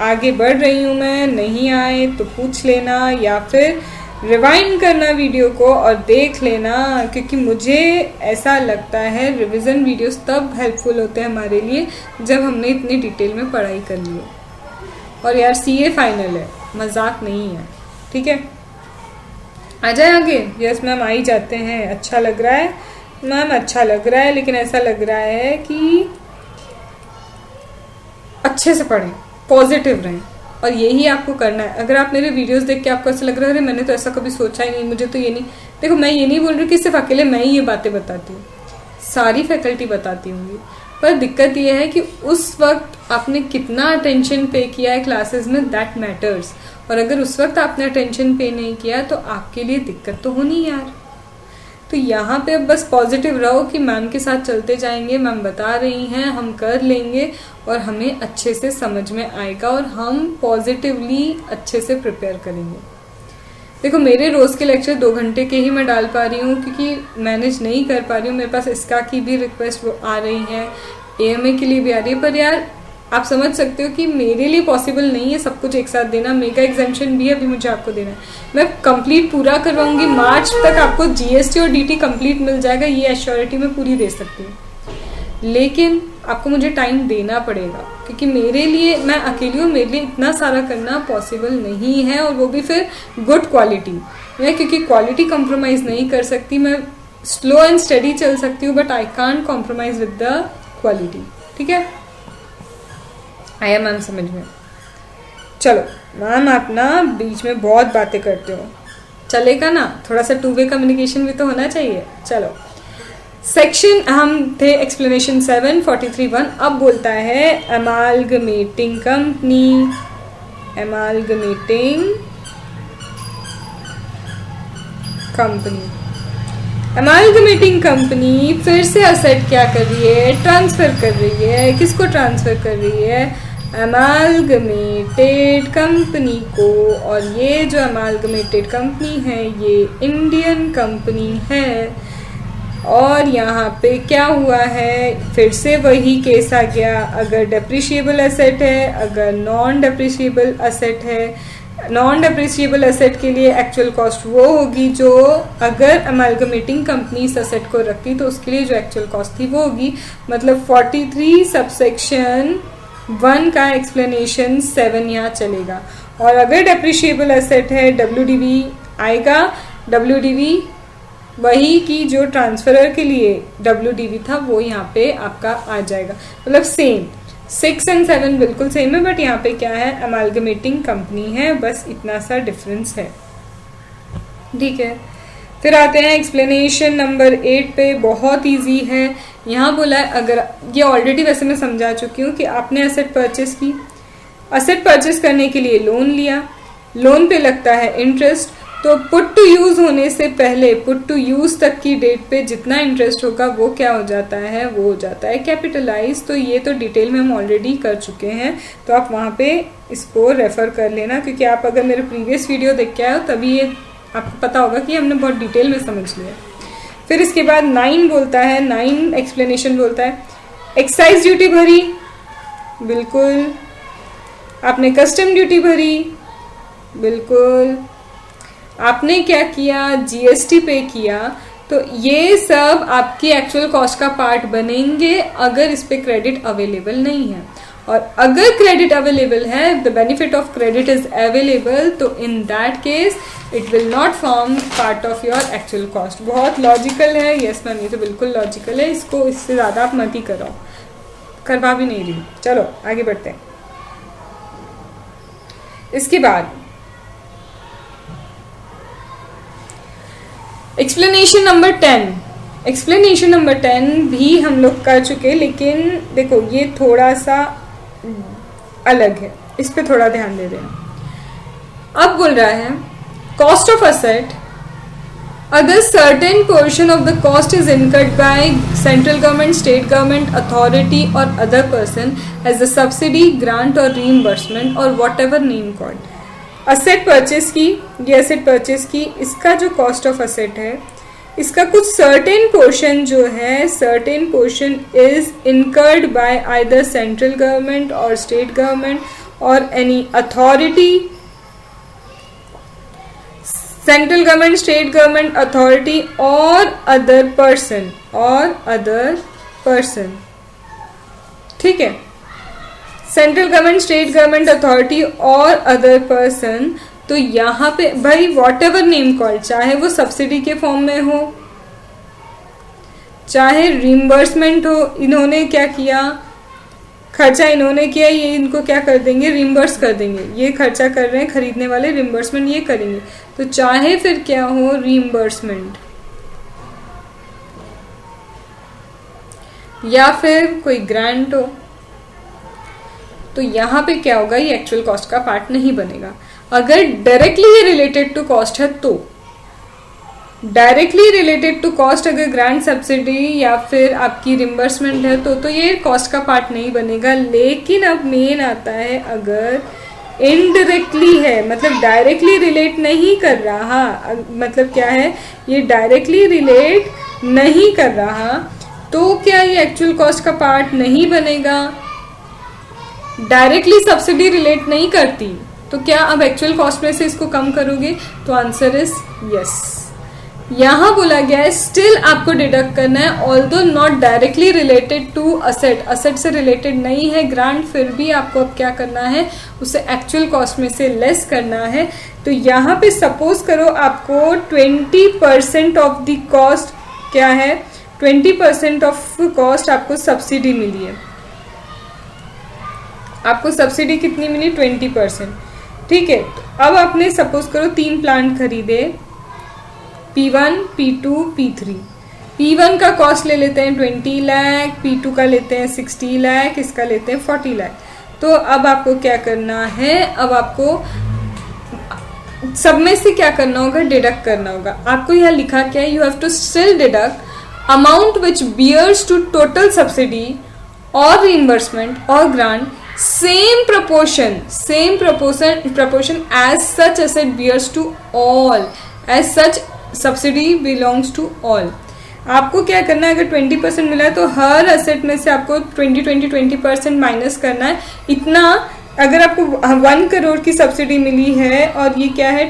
आगे बढ़ रही हूँ मैं, नहीं आए तो पूछ लेना या फिर रिवाइंड करना वीडियो को और देख लेना, क्योंकि मुझे ऐसा लगता है रिवीजन वीडियोस तब हेल्पफुल होते हैं हमारे लिए जब हमने इतनी डिटेल में पढ़ाई कर ली हो। और यार CA फाइनल है, मजाक नहीं है, ठीक है। आ जाए आगे। यस मैम, आ ही जाते हैं। अच्छा लग रहा है मैम, अच्छा लग रहा है, लेकिन ऐसा लग रहा है कि अच्छे से पढ़ें, पॉजिटिव रहें, और यही आपको करना है। अगर आप मेरे वीडियोस देख के आपको ऐसा लग रहा है अरे मैंने तो ऐसा कभी सोचा ही नहीं, मुझे तो ये नहीं, देखो मैं ये नहीं बोल रही कि सिर्फ अकेले मैं ही ये बातें बताती हूँ, सारी फैकल्टी बताती होंगी, पर दिक्कत ये है कि उस वक्त आपने कितना अटेंशन पे किया है क्लासेस में, दैट मैटर्स। और अगर उस वक्त आपने अटेंशन पे नहीं किया तो आपके लिए दिक्कत तो होनी यार। तो यहाँ पे अब बस पॉजिटिव रहो कि मैम के साथ चलते जाएंगे, मैम बता रही हैं, हम कर लेंगे और हमें अच्छे से समझ में आएगा और हम पॉजिटिवली अच्छे से प्रिपेयर करेंगे। देखो मेरे रोज़ के लेक्चर 2 घंटे के ही मैं डाल पा रही हूँ क्योंकि मैनेज नहीं कर पा रही हूँ, मेरे पास इसका की भी रिक्वेस्ट आ रही है, AMA के लिए भी आ रही है, पर यार आप समझ सकते हो कि मेरे लिए पॉसिबल नहीं है सब कुछ एक साथ देना। मेगा एग्जामिशन भी अभी मुझे आपको देना है, मैं कंप्लीट पूरा करवाऊंगी। मार्च तक आपको GST और DT कंप्लीट मिल जाएगा, ये एश्योरिटी मैं पूरी दे सकती हूँ, लेकिन आपको मुझे टाइम देना पड़ेगा क्योंकि मेरे लिए, मैं अकेली हूँ, मेरे लिए इतना सारा करना पॉसिबल नहीं है, और वो भी फिर गुड क्वालिटी में, क्योंकि क्वालिटी कॉम्प्रोमाइज़ नहीं कर सकती। मैं स्लो एंड स्टडी चल सकती हूँ but I can't compromise with the quality, ठीक है। आया मैम समझ में? चलो मैम, आप ना बीच में बहुत बातें करते हो, चलेगा ना? थोड़ा सा 2 वे कम्युनिकेशन भी तो होना चाहिए। चलो सेक्शन हम थे एक्सप्लेनेशन 7 43(1). अब बोलता है अमालगमेटिंग कंपनी, अमालगमेटिंग कंपनी, अमालगमेटिंग कंपनी फिर से असेट क्या कर रही है? ट्रांसफर कर रही है। किसको ट्रांसफर कर रही है? अमालगमेटेड कंपनी को। और ये जो अमालगमेटेड कंपनी है ये इंडियन कंपनी है, और यहाँ पे क्या हुआ है? फिर से वही केस आ गया, अगर डेप्रिशिएबल एसेट है, अगर नॉन डेप्रिशिएबल एसेट है, नॉन डेप्रिशिएबल एसेट के लिए एक्चुअल कॉस्ट वो होगी जो, अगर अमालगमेटिंग कंपनी इस एसेट को रखती तो उसके लिए जो एक्चुअल कॉस्ट थी वो होगी। मतलब 43 सबसेक्शन 1 का एक्सप्लेनेशन 7 यहाँ चलेगा। और अगर डेप्रिशिएबल एसेट है WDV आएगा, WDV वही की जो ट्रांसफरर के लिए WDV था वो यहाँ पे आपका आ जाएगा। मतलब सेम 6 और 7 बिल्कुल सेम है, बट यहाँ पे क्या है? अमालगमेटिंग कंपनी है, बस इतना सा डिफरेंस है, ठीक है। फिर आते हैं एक्सप्लेनेशन नंबर 8 पे, बहुत इजी है। यहाँ बोला है, अगर ये ऑलरेडी वैसे मैं समझा चुकी हूँ कि आपने एसेट परचेस की, एसेट परचेस करने के लिए लोन लिया, लोन पे लगता है इंटरेस्ट, तो पुट टू यूज होने से पहले पुट टू यूज तक की डेट पे जितना इंटरेस्ट होगा वो क्या हो जाता है, वो हो जाता है कैपिटलाइज। तो ये तो डिटेल में हम ऑलरेडी कर चुके हैं, तो आप वहाँ पे इसको रेफर कर लेना, क्योंकि आप अगर मेरे प्रीवियस वीडियो देख के आए हो तभी ये आपको पता होगा कि हमने बहुत डिटेल में समझ लिया। फिर इसके बाद 9 बोलता है, 9 एक्सप्लेनेशन बोलता है, एक्साइज ड्यूटी भरी, बिल्कुल। आपने कस्टम ड्यूटी भरी, बिल्कुल। आपने क्या किया, जीएसटी पे किया, तो ये सब आपकी एक्चुअल कॉस्ट का पार्ट बनेंगे अगर इस पे क्रेडिट अवेलेबल नहीं है। और अगर क्रेडिट अवेलेबल है, the benefit of credit is available, तो in that case it will not form part of your actual cost. बहुत लॉजिकल है, यस मैम, ये तो बिल्कुल लॉजिकल है, इसको इससे ज़्यादा आप मत ही कराओ, करवा भी नहीं रही। चलो आगे बढ़ते हैं। इसके बाद एक्सप्लेनेशन नंबर 10, एक्सप्लेनेशन नंबर 10 भी हम लोग कर चुके, लेकिन देखो ये थोड़ा सा अलग है, इस पे थोड़ा ध्यान दे देना। अब बोल रहा है कॉस्ट ऑफ असेट, अगर certain portion of the cost is incurred by central government, state government, authority और other person as a subsidy, grant और रीइंबर्समेंट और whatever name called. Asset purchase की, ये असेट परचेज की, इसका जो cost of asset है, इसका कुछ सर्टेन पोर्शन जो है, certain portion is incurred bye either central government और स्टेट गवर्नमेंट और any authority, central government, state government, authority और अदर पर्सन, और अदर पर्सन, ठीक है। Central government, state government, authority और अदर पर्सन, तो यहाँ पे भाई वॉट एवर नेम कॉल्ड, चाहे वो सब्सिडी के फॉर्म में हो, चाहे रिम्बर्समेंट हो, इन्होंने क्या किया, खर्चा इन्होंने किया, ये इनको क्या कर देंगे, रिम्बर्स कर देंगे। ये खर्चा कर रहे हैं खरीदने वाले, रिम्बर्समेंट ये करेंगे। तो चाहे फिर क्या हो, रिम्बर्समेंट या फिर कोई ग्रांट हो, तो यहाँ पे क्या होगा, ये एक्चुअल कॉस्ट का पार्ट नहीं बनेगा। अगर डायरेक्टली ये रिलेटेड टू कॉस्ट है, तो डायरेक्टली रिलेटेड टू कॉस्ट, अगर ग्रांट, सब्सिडी या फिर आपकी रिम्बर्समेंट है, तो ये कॉस्ट का पार्ट नहीं बनेगा। लेकिन अब मेन आता है, अगर इनडायरेक्टली है, मतलब डायरेक्टली रिलेट नहीं कर रहा, मतलब क्या है, ये डायरेक्टली रिलेट नहीं कर रहा, तो क्या ये एक्चुअल कॉस्ट का पार्ट नहीं बनेगा। डायरेक्टली सब्सिडी रिलेट नहीं करती, तो क्या अब एक्चुअल कॉस्ट में से इसको कम करोगे, तो आंसर इज यस। यहां बोला गया है स्टिल आपको डिडक्ट करना है, although not directly related to asset, asset से रिलेटेड नहीं है ग्रांट, फिर भी आपको अब क्या करना है, उसे एक्चुअल कॉस्ट में से लेस करना है। तो यहाँ पे सपोज करो आपको 20% ऑफ द कॉस्ट क्या है, 20% ऑफ कॉस्ट आपको सब्सिडी मिली है। आपको सब्सिडी कितनी मिली, 20%, ठीक है। तो अब आपने सपोज करो 3 प्लांट खरीदे, P1, P2, P3। P1 का कॉस्ट ले लेते हैं 20 लाख, P2 का लेते हैं 60 लाख, इसका लेते हैं 40 लाख। तो अब आपको क्या करना है, अब आपको सब में से क्या करना होगा, डिडक्ट करना होगा। आपको यहाँ लिखा क्या है, you have to still deduct amount which bears to total subsidy और रीइंबर्समेंट और grant same proportion as such asset bears to all, as such subsidy belongs to all। आपको क्या करना है, अगर 20% मिला है तो हर असेट में से आपको 20% माइनस करना है। इतना अगर आपको 1 करोड़ की सब्सिडी मिली है और ये क्या है,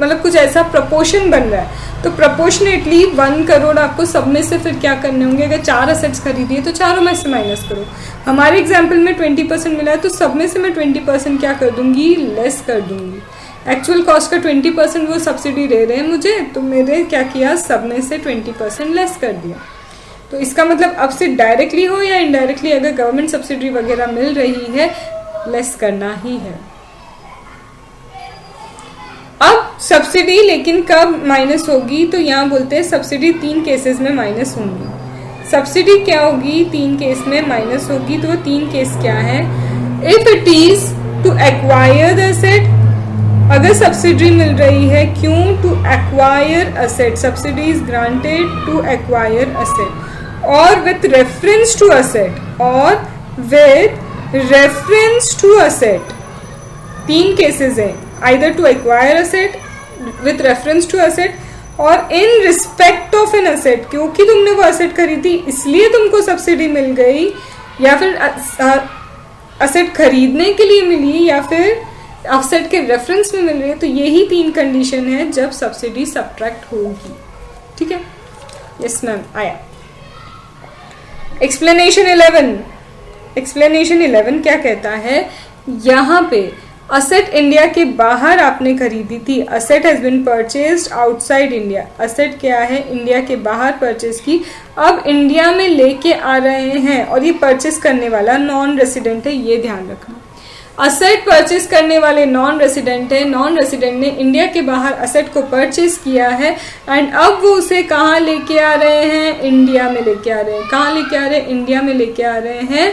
मतलब कुछ ऐसा प्रपोर्शन बन रहा है, तो प्रपोर्शनेटली 1 करोड़ आपको सब में से फिर क्या करने होंगे। अगर 4 असेट्स खरीदी है तो चारों में से माइनस करो। हमारे एग्जाम्पल में 20% मिला है, तो सब में से मैं 20% क्या कर दूंगी, लेस कर दूंगी। एक्चुअल कॉस्ट का 20% वो सब्सिडी दे रहे हैं मुझे, तो मेरे क्या किया, सब में से 20% लेस कर दिया। तो इसका मतलब अब से डायरेक्टली हो या इनडायरेक्टली, अगर गवर्नमेंट सब्सिडी वगैरह मिल रही है, लेस करना ही है। अब सब्सिडी लेकिन कब माइनस होगी, तो यहाँ बोलते हैं सब्सिडी 3 केसेस में माइनस होंगी। सब्सिडी क्या होगी, 3 केस में माइनस होगी। तो वो 3 केस क्या है, if it is to acquire the asset, अगर सब्सिडी मिल रही है क्यों? To acquire asset, subsidy is granted to acquire asset और विथ रेफरेंस टू असेट, और with reference to asset. 3 cases हैं, either to acquire asset, with reference to asset और in respect of an asset, क्योंकि तुमने वो asset खरीदी इसलिए तुमको सब्सिडी मिल गई, या फिर असेट खरीदने के लिए मिली, या फिर असेट के रेफरेंस में मिल रही है। तो यही 3 कंडीशन है जब सब्सिडी सब्ट्रैक्ट होगी। ठीक है, यस मैम, आया। एक्सप्लेनेशन 11, एक्सप्लेनेशन 11 क्या कहता है? यहाँ पे असेट इंडिया के बाहर आपने खरीदी थी, asset has been purchased outside India, asset क्या है? इंडिया के बाहर परचेज की, अब इंडिया में लेके आ रहे हैं और ये परचेज करने वाला नॉन रेसिडेंट है, ये ध्यान रखना। असेट परचेज करने वाले नॉन रेसिडेंट है, नॉन रेसिडेंट ने इंडिया के बाहर असेट को परचेज किया है एंड अब वो उसे कहाँ लेके आ रहे हैं? इंडिया में लेके आ रहे हैं। कहाँ लेके आ रहे हैं? इंडिया में लेके आ रहे हैं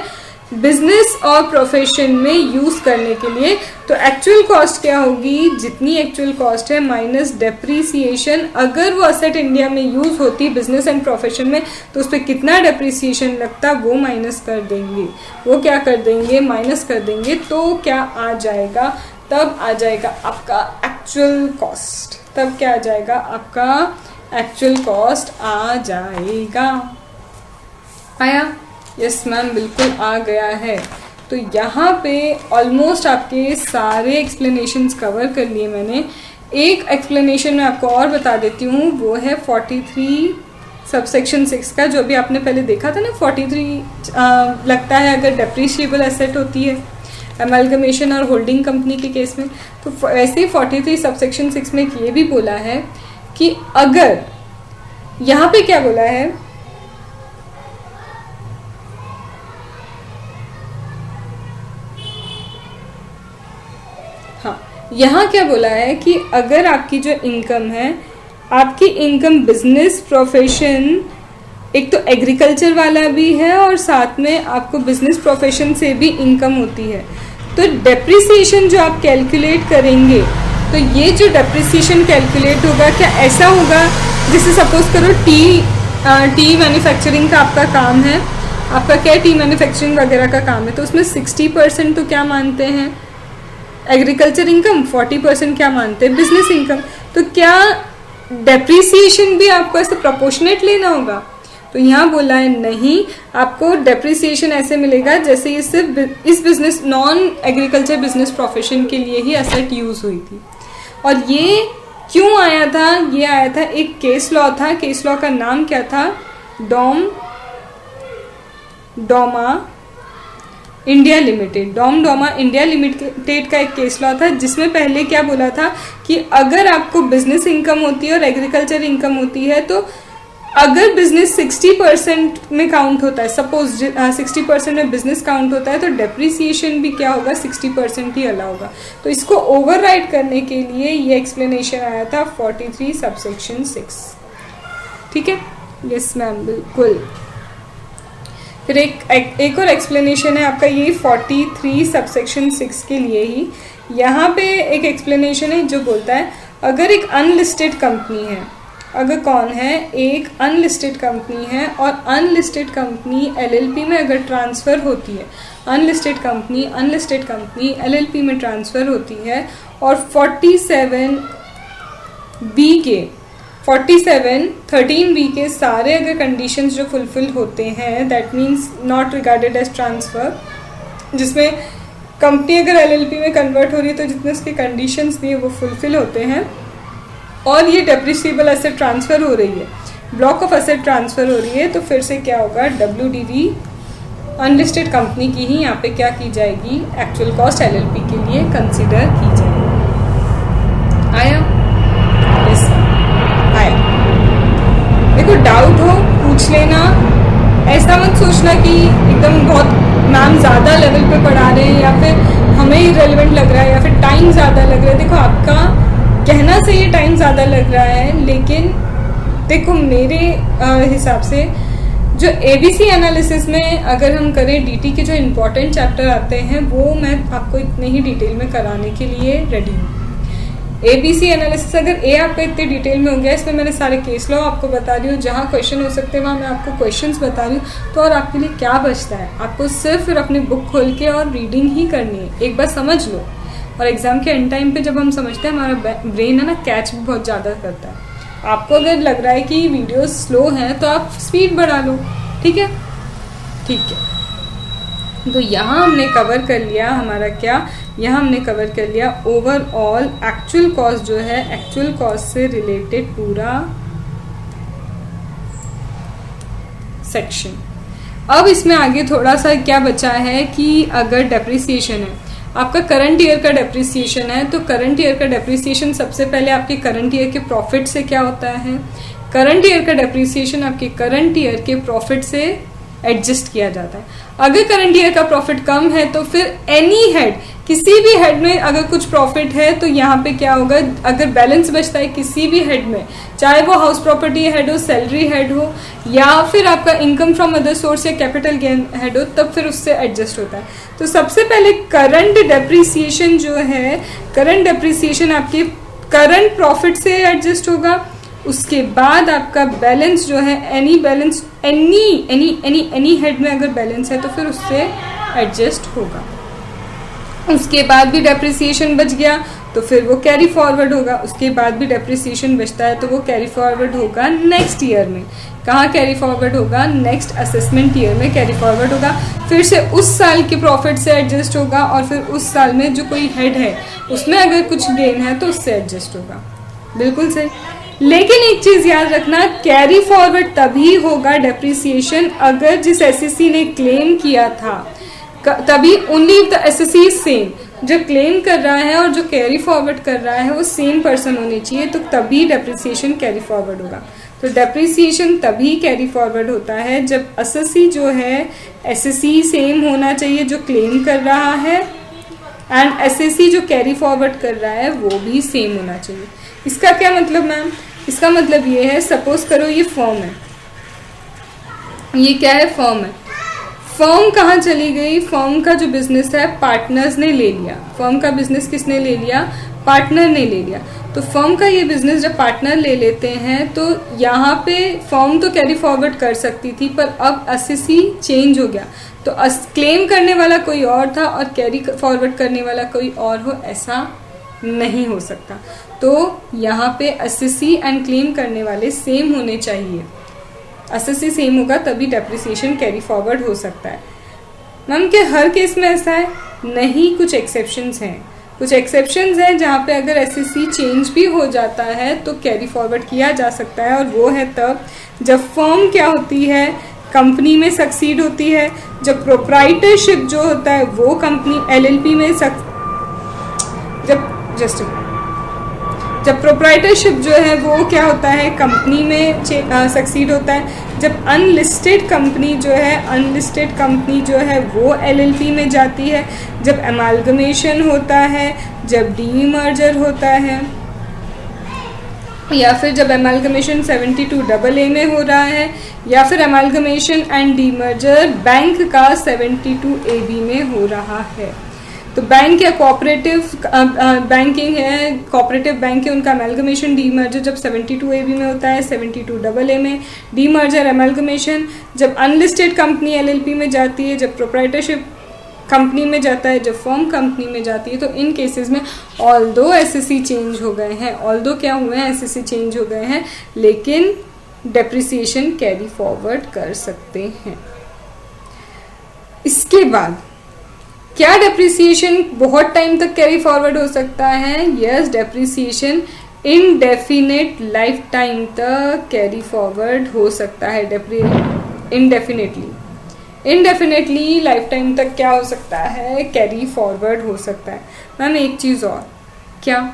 बिजनेस और प्रोफेशन में यूज करने के लिए। तो एक्चुअल कॉस्ट क्या होगी? जितनी एक्चुअल कॉस्ट है माइनस डेप्रीसिएशन। अगर वो असेट इंडिया में यूज होती बिजनेस एंड प्रोफेशन में तो उस पर कितना डेप्रीसिएशन लगता वो माइनस कर देंगे। वो क्या कर देंगे? माइनस कर देंगे। तो क्या आ जाएगा? तब आ जाएगा आपका एक्चुअल कॉस्ट। तब क्या आ जाएगा? आपका एक्चुअल कॉस्ट आ जाएगा। आया? यस मैम, बिल्कुल आ गया है। तो यहाँ पे ऑलमोस्ट आपके सारे एक्सप्लेनेशंस कवर कर लिए मैंने। एक एक्सप्लेनेशन मैं आपको और बता देती हूँ, वो है 43 सबसेक्शन 6 का, जो अभी आपने पहले देखा था ना। 43 लगता है अगर डेप्रिशिएबल एसेट होती है एमलगमेशन और होल्डिंग कंपनी के केस में, तो ऐसे ही 43 सबसेक्शन 6 में ये भी बोला है कि अगर यहाँ पे क्या बोला है, यहाँ क्या बोला है कि अगर आपकी जो इनकम है, आपकी इनकम बिजनेस प्रोफेशन, एक तो एग्रीकल्चर वाला भी है और साथ में आपको बिजनेस प्रोफेशन से भी इनकम होती है, तो डेप्रिसिएशन जो आप कैलकुलेट करेंगे, तो ये जो डेप्रिसिएशन कैलकुलेट होगा, क्या ऐसा होगा जैसे सपोज करो टी मैन्युफैक्चरिंग का आपका काम है, आपका क्या टी मैन्युफैक्चरिंग वगैरह का काम है, तो उसमें 60% तो क्या मानते हैं? एग्रीकल्चर इनकम, 40% क्या मानते हैं? Business income. तो क्या डेप्रिसिएशन भी आपको ऐसे प्रोपोर्शनेट लेना होगा? तो यहाँ बोला है नहीं, आपको डेप्रिसिएशन ऐसे मिलेगा जैसे ये सिर्फ इस business non agriculture business profession के लिए ही एसेट यूज हुई थी। और ये क्यों आया था? ये आया था, एक केस लॉ था, केस लॉ का नाम क्या था? Doma India limited. Doma India limited का एक केस लॉ था, जिसमें पहले क्या बोला था कि अगर आपको बिजनेस इनकम होती है और एग्रीकल्चर इनकम होती है, तो अगर बिजनेस 60% में काउंट होता है, सपोज 60% में बिजनेस काउंट होता है, तो डेप्रिसिएशन भी क्या होगा? 60% ही अलाउ होगा। तो इसको ओवरराइड करने के लिए ये एक्सप्लेनेशन आया था 43 सबसेक्शन 6। ठीक है, यस मैम, बिल्कुल। फिर एक और एक्सप्लेनेशन है आपका ये 43 सबसेक्शन 6 के लिए ही। यहाँ पे एक एक्सप्लेनेशन है जो बोलता है अगर एक अनलिस्टेड कंपनी है, अगर कौन है? एक अनलिस्टेड कंपनी है और अनलिस्टेड कंपनी एलएलपी में अगर ट्रांसफ़र होती है, अनलिस्टेड कंपनी एलएलपी में ट्रांसफ़र होती है और 13B के सारे अगर कंडीशंस जो फुलफिल होते हैं, that means not regarded as transfer, जिसमें कंपनी अगर एलएलपी में कन्वर्ट हो रही है तो जितने उसके कंडीशंस दिए वो फुलफिल होते हैं, और ये डेप्रिसिएबल एसेट ट्रांसफ़र हो रही है, ब्लॉक ऑफ एसेट ट्रांसफ़र हो रही है, तो फिर से क्या होगा? WDV अनलिस्टेड कंपनी की ही यहाँ पे क्या की जाएगी? एक्चुअल कॉस्ट एलएलपी के लिए कंसिडर की जाएगी। आया? यस, आया। देखो, डाउट हो पूछ लेना, ऐसा मत सोचना कि एकदम बहुत मैम ज़्यादा लेवल पे पढ़ा रहे हैं या फिर हमें इरेलेवेंट लग रहा है या फिर टाइम ज़्यादा लग रहा है। देखो, आपका कहना से ये टाइम ज़्यादा लग रहा है, लेकिन देखो मेरे हिसाब से जो ABC एनालिसिस में अगर हम करें, DT के जो इम्पोर्टेंट चैप्टर आते हैं वो मैं आपको इतने ही डिटेल में कराने के लिए रेडी हूँ। ABC एनालिसिस, अगर ए आपका इतने डिटेल में हो गया, इसमें मैंने सारे केस लॉ आपको बता रही हूँ, जहाँ क्वेश्चन हो सकते हैं वहाँ मैं आपको क्वेश्चंस बता रही हूँ, तो और आपके लिए क्या बचता है, आपको सिर्फ फिर अपनी बुक खोल के और रीडिंग ही करनी है, एक बार समझ लो। और एग्जाम के एंड टाइम पे जब हम समझते हैं, हमारा ब्रेन है ना कैच भी बहुत ज़्यादा करता है। आपको अगर लग रहा है कि वीडियो स्लो है तो आप स्पीड बढ़ा लो, ठीक है, ठीक है। तो यहाँ हमने कवर कर लिया हमारा क्या, यहाँ हमने कवर कर लिया ओवरऑल एक्चुअल कॉस्ट जो है, एक्चुअल कॉस्ट से रिलेटेड पूरा सेक्शन। अब इसमें आगे थोड़ा सा क्या बचा है कि अगर डेप्रिसिएशन है, आपका करंट ईयर का डेप्रिसिएशन है, तो करंट ईयर का डेप्रिसिएशन सबसे पहले आपके करंट ईयर के प्रॉफिट से क्या होता है, करंट ईयर का डेप्रिसिएशन आपके करंट ईयर के प्रॉफिट से एडजस्ट किया जाता है। अगर करंट ईयर का प्रॉफिट कम है तो फिर एनी हेड, किसी भी हेड में अगर कुछ प्रॉफिट है तो यहाँ पे क्या होगा, अगर बैलेंस बचता है किसी भी हेड में, चाहे वो हाउस प्रॉपर्टी हेड हो, सैलरी हेड हो, या फिर आपका इनकम फ्रॉम अदर सोर्स या कैपिटल गेन हेड हो, तब फिर उससे एडजस्ट होता है। तो सबसे पहले करंट डेप्रिसिएशन जो है, करंट डेप्रिसिएशन आपके करंट प्रॉफिट से एडजस्ट होगा। उसके बाद आपका बैलेंस जो है, एनी बैलेंस, एनी हेड में अगर बैलेंस है तो फिर उससे एडजस्ट होगा। उसके बाद भी डेप्रिसिएशन बच गया तो फिर वो कैरी फॉरवर्ड होगा। उसके बाद भी डेप्रिसिएशन बचता है तो वो कैरी फॉरवर्ड होगा नेक्स्ट ईयर में। कहाँ कैरी फॉरवर्ड होगा, नेक्स्ट असेसमेंट ईयर में कैरी फॉरवर्ड होगा। फिर से उस साल के प्रॉफिट से एडजस्ट होगा और फिर उस साल में जो कोई हेड है उसमें अगर कुछ गेन है तो उससे एडजस्ट होगा। बिल्कुल सही। लेकिन एक चीज याद रखना, कैरी फॉरवर्ड तभी होगा डेप्रिसिएशन अगर जिस एसएससी ने क्लेम किया था तभी, only if the assessee is same, जो क्लेम कर रहा है और जो कैरी फॉरवर्ड कर रहा है वो सेम पर्सन होनी चाहिए, तो तभी डेप्रिसिएशन कैरी फॉरवर्ड होगा। तो डेप्रिसिएशन तभी कैरी फॉरवर्ड होता है जब एसएससी जो है, एसएससी सेम होना चाहिए जो क्लेम कर रहा है, एंड एसएससी जो कैरी फॉरवर्ड कर रहा है वो भी सेम होना चाहिए। इसका क्या मतलब मैम, इसका मतलब ये है, सपोज करो ये फर्म है, ये क्या है, फर्म है। फर्म कहाँ चली गई, फर्म का जो बिजनेस है पार्टनर्स ने ले लिया। फर्म का बिजनेस किसने ले लिया, पार्टनर ने ले लिया। तो फर्म का ये बिजनेस जब पार्टनर ले लेते हैं तो यहाँ पे फर्म तो कैरी फॉरवर्ड कर सकती थी, पर अब एसएससी चेंज हो गया, तो क्लेम करने वाला कोई और था और कैरी फॉरवर्ड करने वाला कोई और हो, ऐसा नहीं हो सकता। तो यहाँ पे एसएससी एंड क्लेम करने वाले सेम होने चाहिए। एसएससी सेम होगा तभी डेप्रिसिएशन कैरी फॉरवर्ड हो सकता है। मैम क्या हर केस में ऐसा है, नहीं, कुछ एक्सेप्शंस हैं। कुछ एक्सेप्शंस हैं जहाँ पे अगर एसएससी चेंज भी हो जाता है तो कैरी फॉरवर्ड किया जा सकता है, और वो है तब जब फर्म क्या होती है, कंपनी में सक्सीड होती है, जब प्रोप्राइटरशिप जो होता है वो कंपनी एलएलपी में जब प्रोप्राइटरशिप जो है वो क्या होता है, कंपनी में सक्सीड होता है। जब अनलिस्टेड कंपनी जो है, अनलिस्टेड कंपनी जो है वो एलएलपी में जाती है। जब एमालगमेशन होता है, जब डीमर्जर होता है, या फिर जब एमालगमेशन 72AA में हो रहा है, या फिर एमालगमेशन एंड डीमर्जर बैंक का 72AB में हो रहा है। तो बैंक या कोऑपरेटिव बैंकिंग है, कोऑपरेटिव बैंक है, उनका एमैल्गमेशन डीमर्जर जब 72AB में होता है, 72AA में डीमर्जर एमैल्गमेशन जब अनलिस्टेड कंपनी एलएलपी में जाती है, जब प्रोप्राइटरशिप कंपनी में जाता है, जब फर्म कंपनी में जाती है। तो इन केसेस में ऑल्दो एसएससी चेंज हो गए हैं, ऑल्दो क्या हुए हैं, एसएससी चेंज हो गए हैं, लेकिन डेप्रिसिएशन कैरी फॉरवर्ड कर सकते हैं। इसके बाद क्या डेप्रिसिएशन बहुत टाइम तक कैरी फॉरवर्ड हो सकता है? Yes, depreciation indefinite life time तक कैरी फॉरवर्ड हो सकता है। इनडेफिनेटली लाइफ टाइम तक क्या हो सकता है, कैरी फॉरवर्ड हो सकता है। मैम एक चीज और, क्या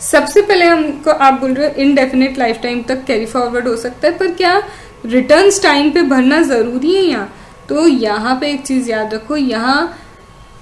सबसे पहले हमको आप बोल रहे हो इनडेफिनेट लाइफ टाइम तक कैरी फॉरवर्ड हो सकता है, पर क्या रिटर्न्स टाइम पे भरना जरूरी है यहाँ? तो यहाँ पे एक चीज याद रखो, यहाँ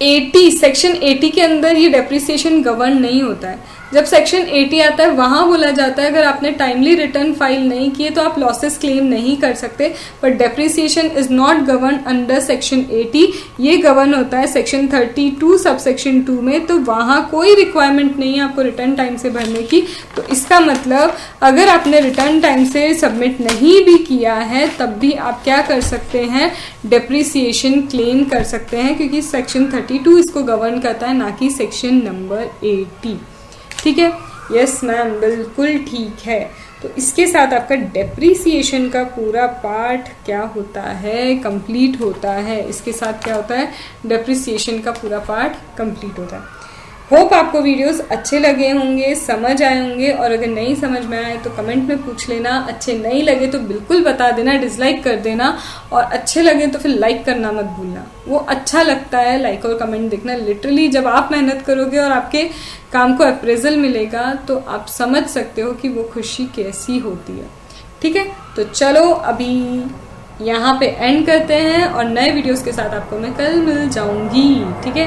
80 सेक्शन 80 के अंदर ये डेप्रिसिएशन गवर्न नहीं होता है। जब सेक्शन 80 आता है वहां बोला जाता है अगर आपने टाइमली रिटर्न फाइल नहीं किए तो आप लॉसेस क्लेम नहीं कर सकते, but depreciation is not govern under section 80, ये गवर्न होता है सेक्शन 32 सब सेक्शन 2 में। तो वहां कोई रिक्वायरमेंट नहीं है आपको रिटर्न टाइम से भरने की। तो इसका मतलब अगर आपने रिटर्न टाइम से सबमिट नहीं भी किया है तब भी आप क्या कर सकते हैं, डेप्रिसिएशन क्लेम कर सकते हैं, क्योंकि सेक्शन 32 इसको गवर्न करता है, ना कि सेक्शन नंबर 80। ठीक है, यस मैम, बिल्कुल ठीक है। तो इसके साथ आपका डेप्रिसिएशन का पूरा पार्ट क्या होता है, कंप्लीट होता है। इसके साथ क्या होता है, डेप्रिसिएशन का पूरा पार्ट कंप्लीट होता है। होप आपको वीडियोस अच्छे लगे होंगे, समझ आए होंगे, और अगर नहीं समझ में आए तो कमेंट में पूछ लेना, अच्छे नहीं लगे तो बिल्कुल बता देना, डिसलाइक कर देना, और अच्छे लगे तो फिर लाइक करना मत भूलना। वो अच्छा लगता है लाइक और कमेंट देखना। लिटरली जब आप मेहनत करोगे और आपके काम को अप्रेजल मिलेगा तो आप समझ सकते हो कि वो खुशी कैसी होती है। ठीक है, तो चलो अभी यहाँ पे एंड करते हैं और नए वीडियोस के साथ आपको मैं कल मिल जाऊंगी। ठीक है,